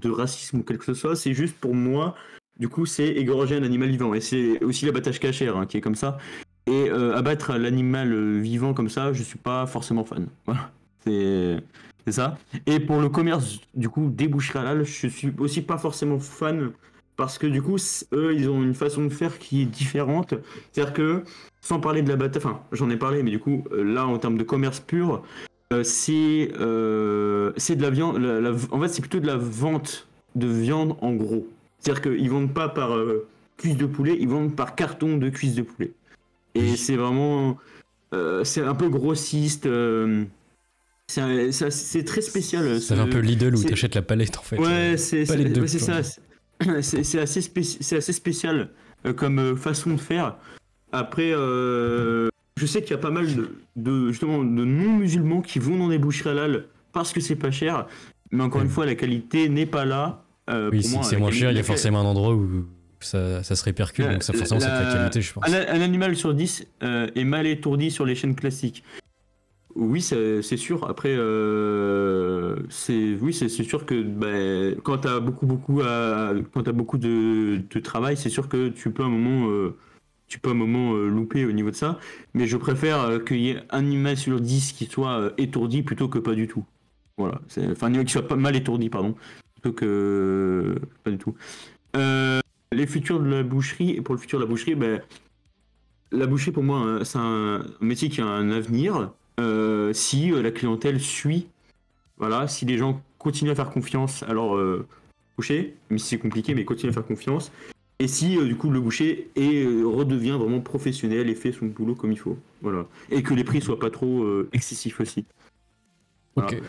racisme ou quelque chose que ce soit. C'est juste pour moi. Du coup, c'est égorger un animal vivant. Et c'est aussi l'abattage cachère hein, qui est comme ça. Et abattre l'animal vivant comme ça, je suis pas forcément fan. Voilà, c'est ça. Et pour le commerce, du coup, des boucheries halal, je suis aussi pas forcément fan parce que du coup, eux, ils ont une façon de faire qui est différente. C'est-à-dire que, sans parler de l'abattage, enfin, j'en ai parlé, mais du coup, là, en termes de commerce pur, c'est de la viande. En fait, c'est plutôt de la vente de viande en gros. C'est-à-dire qu'ils vendent pas par cuisse de poulet, ils vendent par carton de cuisse de poulet. Et c'est vraiment. C'est un peu grossiste. C'est très spécial. C'est un peu Lidl où t'achètes la palette en fait. Ouais, c'est ça. C'est assez spécial comme façon de faire. Après, je sais qu'il y a pas mal justement, de non-musulmans qui vont dans des boucheries halal parce que c'est pas cher. Mais encore une fois, la qualité n'est pas là. Oui, si c'est moins cher, il y a forcément un endroit où ça se répercute, donc ça forcément c'est de la qualité, je pense. Un animal sur 10 est mal étourdi sur les chaînes classiques. Oui, c'est sûr. Après, c'est sûr que quand t'as beaucoup de travail, c'est sûr que tu peux un moment louper au niveau de ça. Mais je préfère qu'il y ait un animal sur 10 qui soit étourdi plutôt que pas du tout. Voilà. Enfin, un animal qui soit pas mal étourdi, pardon, plutôt que pas du tout. Les futurs de la boucherie, et pour le futur de la boucherie, la boucherie pour moi, hein, c'est un métier qui a un avenir si la clientèle suit. Voilà, si les gens continuent à faire confiance, alors boucher, même si c'est compliqué, mais continuent à faire confiance. Et si du coup le boucher redevient vraiment professionnel et fait son boulot comme il faut. Voilà. Et que les prix soient pas trop excessifs aussi. Voilà. Ok.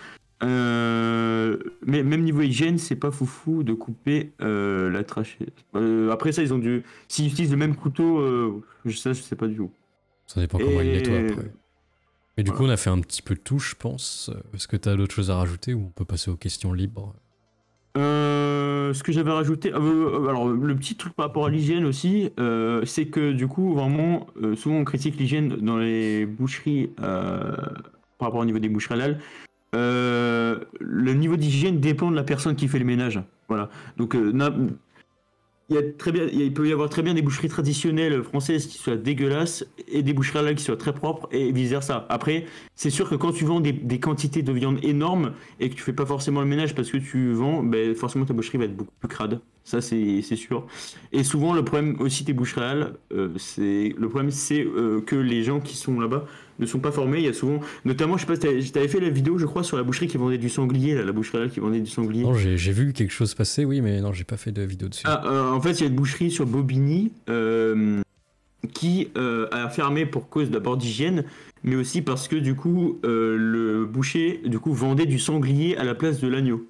Mais même niveau hygiène, c'est pas foufou de couper la trachée. Après ça, s'ils utilisent le même couteau, je sais pas du tout. Ça dépend comment ils nettoient après. Et du coup, Voilà. on a fait un petit peu de tout, je pense. Est-ce que tu as d'autres choses à rajouter ou on peut passer aux questions libres? Ce que j'avais rajouté, alors le petit truc par rapport à l'hygiène aussi, c'est que du coup, vraiment, souvent on critique l'hygiène dans les boucheries par rapport au niveau des boucheries halal. Le niveau d'hygiène dépend de la personne qui fait le ménage. Voilà. Donc, il y a très bien, il peut y avoir très bien des boucheries traditionnelles françaises qui soient dégueulasses et des boucheries halal qui soient très propres et vice versa. Après, c'est sûr que quand tu vends des quantités de viande énormes et que tu fais pas forcément le ménage parce que tu vends, ben, forcément ta boucherie va être beaucoup plus crade. Ça, c'est sûr. Et souvent, le problème aussi des boucheries halal, c'est que les gens qui sont là-bas ne sont pas formés. Il y a souvent, notamment, je sais pas, t'avais fait la vidéo, je crois, sur la boucherie qui vendait du sanglier, là, la boucherie halal qui vendait du sanglier. Non, j'ai vu quelque chose passer, oui, mais non, j'ai pas fait de vidéo dessus. En fait, il y a une boucherie sur Bobigny qui a fermé pour cause d'abord d'hygiène, mais aussi parce que du coup, le boucher du coup vendait du sanglier à la place de l'agneau.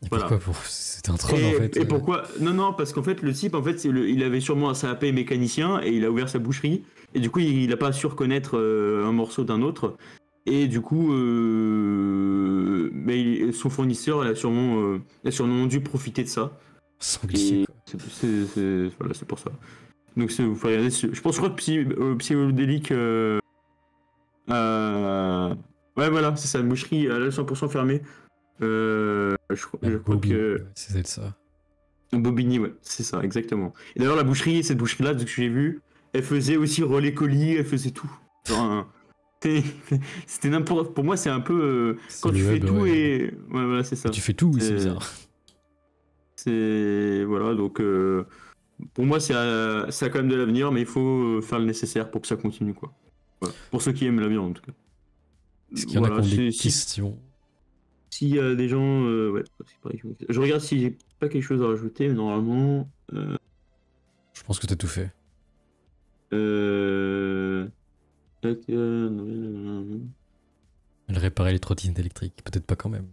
Et Voilà. pourquoi c'était un troll en fait. Et pourquoi? Non, parce qu'en fait, le type, en fait, il avait sûrement un SAP mécanicien et il a ouvert sa boucherie. Et du coup, il n'a pas su reconnaître un morceau d'un autre. Et du coup, son fournisseur a sûrement dû profiter de ça. Sanglier, Et quoi. voilà, c'est pour ça. Donc, vous pouvez regarder. Je pense que Psychodélique. Ouais, voilà, c'est ça, une boucherie à 100% fermée. Je crois Bobby, que. ouais, c'est ça. Bobigny, ouais, c'est ça, exactement. Et d'ailleurs, cette boucherie-là, de ce que j'ai vu, elle faisait aussi relais colis, elle faisait tout. Genre, c'était n'importe. Pour moi, c'est un peu C'est quand le tu fais web, tout ouais. et ouais, voilà, c'est ça. Tu fais tout, oui, c'est C'est- bizarre. C'est voilà, donc pour moi, ça a quand même de l'avenir, mais il faut faire le nécessaire pour que ça continue, quoi. Voilà. Pour ceux qui aiment la viande, en tout cas. Est-ce qu'il y en a Voilà, qui ont des si questions? s'il y a des gens, ouais, c'est pareil. Je regarde si j'ai pas quelque chose à rajouter, mais normalement. Je pense que t'as tout fait. Tac, Elle réparait les trottinettes électriques, peut-être pas quand même.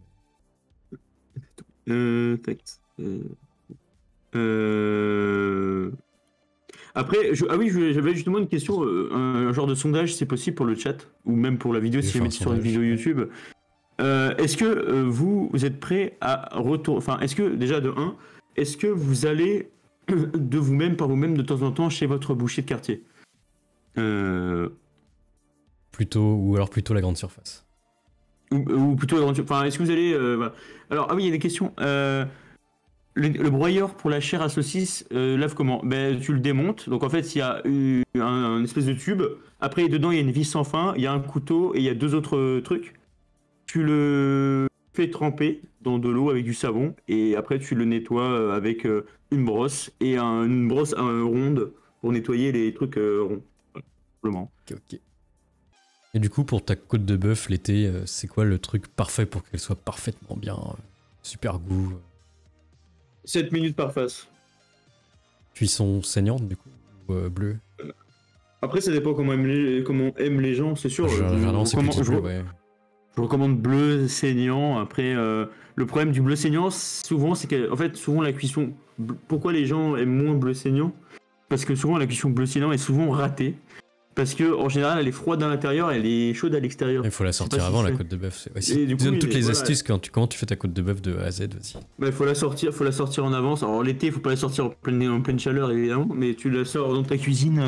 tac. Après, j'avais justement une question, un genre de sondage, si c'est possible pour le chat, ou même pour la vidéo, Je vais si faire jamais un c'est sur une sondage. vidéo YouTube. Est-ce que vous êtes prêt à retourner, enfin, est-ce que déjà de 1, est-ce que vous allez de vous-même, par vous-même, de temps en temps, chez votre boucher de quartier? Ou alors plutôt la grande surface. Ou plutôt, enfin, est-ce que vous allez, voilà. Alors, ah oui, il y a des questions. Le broyeur pour la chair à saucisse, lave comment? Ben, tu le démontes. Donc en fait, il y a un espèce de tube. Après, dedans, il y a une vis sans fin, il y a un couteau et il y a deux autres trucs. Tu le fais tremper dans de l'eau avec du savon et après, tu le nettoies avec une brosse et une brosse ronde pour nettoyer les trucs ronds. Voilà, simplement. Ok. Et du coup, pour ta côte de bœuf l'été, c'est quoi le truc parfait pour qu'elle soit parfaitement bien, super goût? 7 minutes par face. Cuisson saignante, du coup, ou bleue? Après, ça dépend comment aiment les gens, c'est sûr. Généralement, c'est plutôt bleu, ouais. Je recommande bleu saignant. Après, le problème du bleu saignant, souvent, c'est que, en fait, souvent la cuisson. Pourquoi les gens aiment moins bleu saignant? Parce que souvent la cuisson bleu saignant est souvent ratée. Parce que en général, elle est froide à l'intérieur, elle est chaude à l'extérieur. Il faut la sortir avant, la côte de bœuf. Ouais, Et du coup, donne toutes les voilà. astuces comment tu fais ta côte de bœuf de A à Z, vas-y. Bah, faut la sortir en avance. Alors l'été, il faut pas la sortir en pleine chaleur évidemment, mais tu la sors dans ta cuisine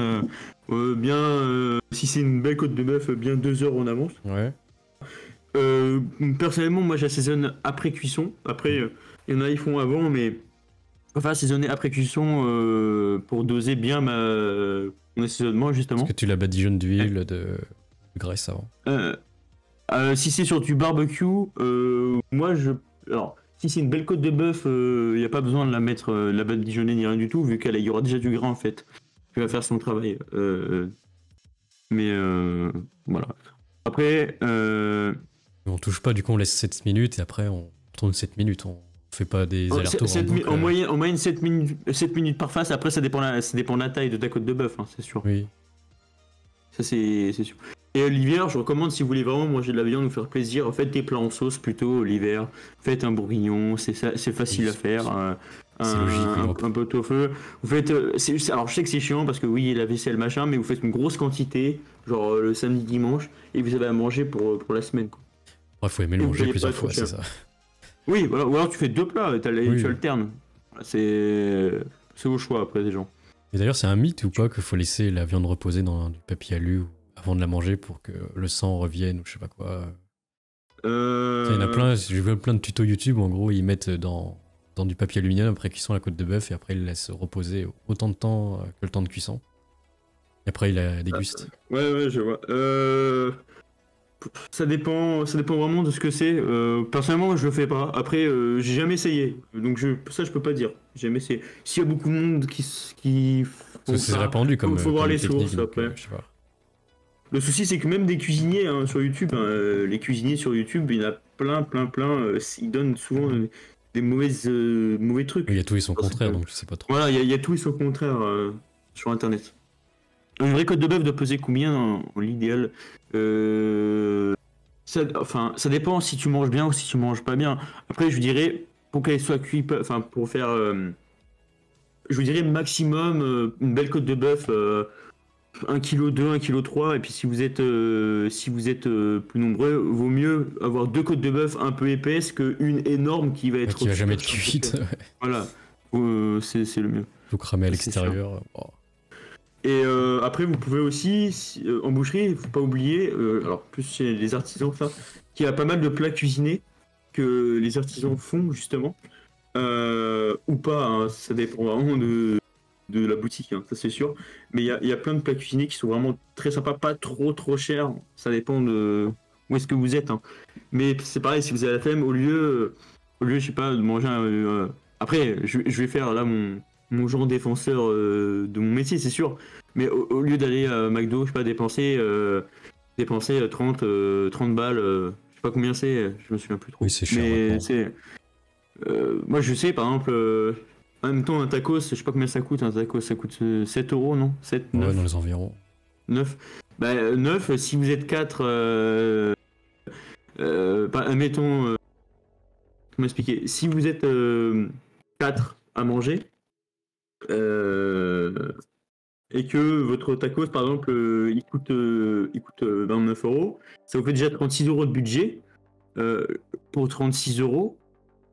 si c'est une belle côte de bœuf, bien 2 heures en avance. Ouais. Personnellement, moi j'assaisonne après cuisson. Après, il y en a ils font avant, mais enfin assaisonner après cuisson pour doser bien mon assaisonnement justement. Est-ce que tu la badigeonnes d'huile, de graisse avant? Si c'est sur du barbecue, alors si c'est une belle côte de bœuf, il n'y a pas besoin de la mettre, la badigeonner ni rien du tout, vu qu'il y aura déjà du gras en fait, qui va faire son travail. Mais voilà. Après, On touche pas, du coup on laisse 7 minutes et après on tourne 7 minutes. On fait pas des allers-retours en boucle. en moyenne 7 minutes par face. Après, ça dépend de la taille de ta côte de bœuf, hein, c'est sûr. Oui. Ça, c'est sûr. Et l'hiver, je recommande, si vous voulez vraiment manger de la viande, vous faire plaisir, faites des plats en sauce plutôt l'hiver. Faites un bourguignon, c'est facile à faire. C'est logique, oui, un pot au feu. Vous faites, alors je sais que c'est chiant parce que oui, la vaisselle machin, mais vous faites une grosse quantité, genre le samedi, dimanche, et vous avez à manger pour la semaine. Quoi. Ouais, faut aimer le Et vous manger payez plusieurs pas trop fois, c'est cher. ça. Oui, voilà, ou alors tu fais 2 plats, Oui. tu alternes. C'est au choix après des gens. Et d'ailleurs, c'est un mythe ou pas qu'il faut laisser la viande reposer dans du papier alu avant de la manger pour que le sang revienne ou je sais pas quoi. Il y en a plein, j'ai vu plein de tutos YouTube où en gros ils mettent dans du papier aluminium après cuisson la côte de bœuf et après ils laissent reposer autant de temps que le temps de cuisson. Et après ils la dégustent. Ouais, je vois. Ça dépend vraiment de ce que c'est. Personnellement, moi, je le fais pas. Après, j'ai jamais essayé, donc ça, je peux pas dire. J'ai jamais essayé. S'il y a beaucoup de monde qui Parce que c'est répandu comme, faut voir comme les technique, sources donc, après. je sais pas. Le souci, c'est que même des cuisiniers sur YouTube, les cuisiniers sur YouTube, il y en a plein. Ils donnent souvent des mauvais trucs. Il y a tout et son Alors, c'est contraire, pas- donc je sais pas trop. Voilà, il y a tout et son contraire sur Internet. Une vraie côte de bœuf doit peser combien en l'idéal ça dépend si tu manges bien ou si tu manges pas bien. Après, je dirais, pour qu'elle soit cuite, enfin, pour faire. Je vous dirais maximum une belle côte de bœuf, 1 kg 2, 1 kg 3. Et puis si vous êtes, plus nombreux, vaut mieux avoir 2 côtes de bœuf un peu épaisses qu'une énorme qui va être. Qui va jamais être cuite. Voilà, c'est le mieux. Tout cramé à C'est l'extérieur. Oh. Et après, vous pouvez aussi, en boucherie, il faut pas oublier, alors plus chez les artisans, ça, qu'il y a pas mal de plats cuisinés que les artisans font, justement. Ou pas, hein, ça dépend vraiment de la boutique, hein, ça c'est sûr. Mais il y a plein de plats cuisinés qui sont vraiment très sympas, pas trop chers. Ça dépend de où est-ce que vous êtes. Hein. Mais c'est pareil, si vous avez la flemme, je sais pas, de manger après, je vais faire là mon genre défenseur de mon métier, c'est sûr. Mais au lieu d'aller à McDo, je sais pas, dépenser 30 balles, je sais pas combien c'est, je me souviens plus trop. Oui, c'est cher Mais maintenant. moi je sais, par exemple, en même temps, un tacos, je sais pas combien ça coûte, un tacos, ça coûte 7 euros, non 7, 9 Ouais, dans les environs. 9. Bah, 9, si vous êtes 4, admettons, comment expliquer, si vous êtes 4 à manger, et que votre tacos, par exemple, il coûte 29 euros, ça vous fait déjà 36 euros de budget. Pour 36 euros,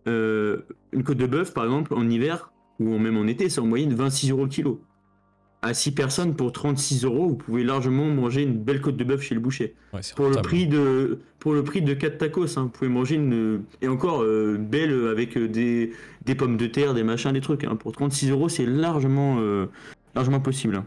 une côte de bœuf, par exemple, en hiver, ou même en été, c'est en moyenne 26 euros le kilo. À 6 personnes, pour 36 euros, vous pouvez largement manger une belle côte de bœuf chez le boucher. Ouais, c'est Pour le rentable. prix de 4 tacos, hein, vous pouvez manger et encore belle avec des pommes de terre, des machins, des trucs. Hein. Pour 36 euros, c'est largement possible. Hein.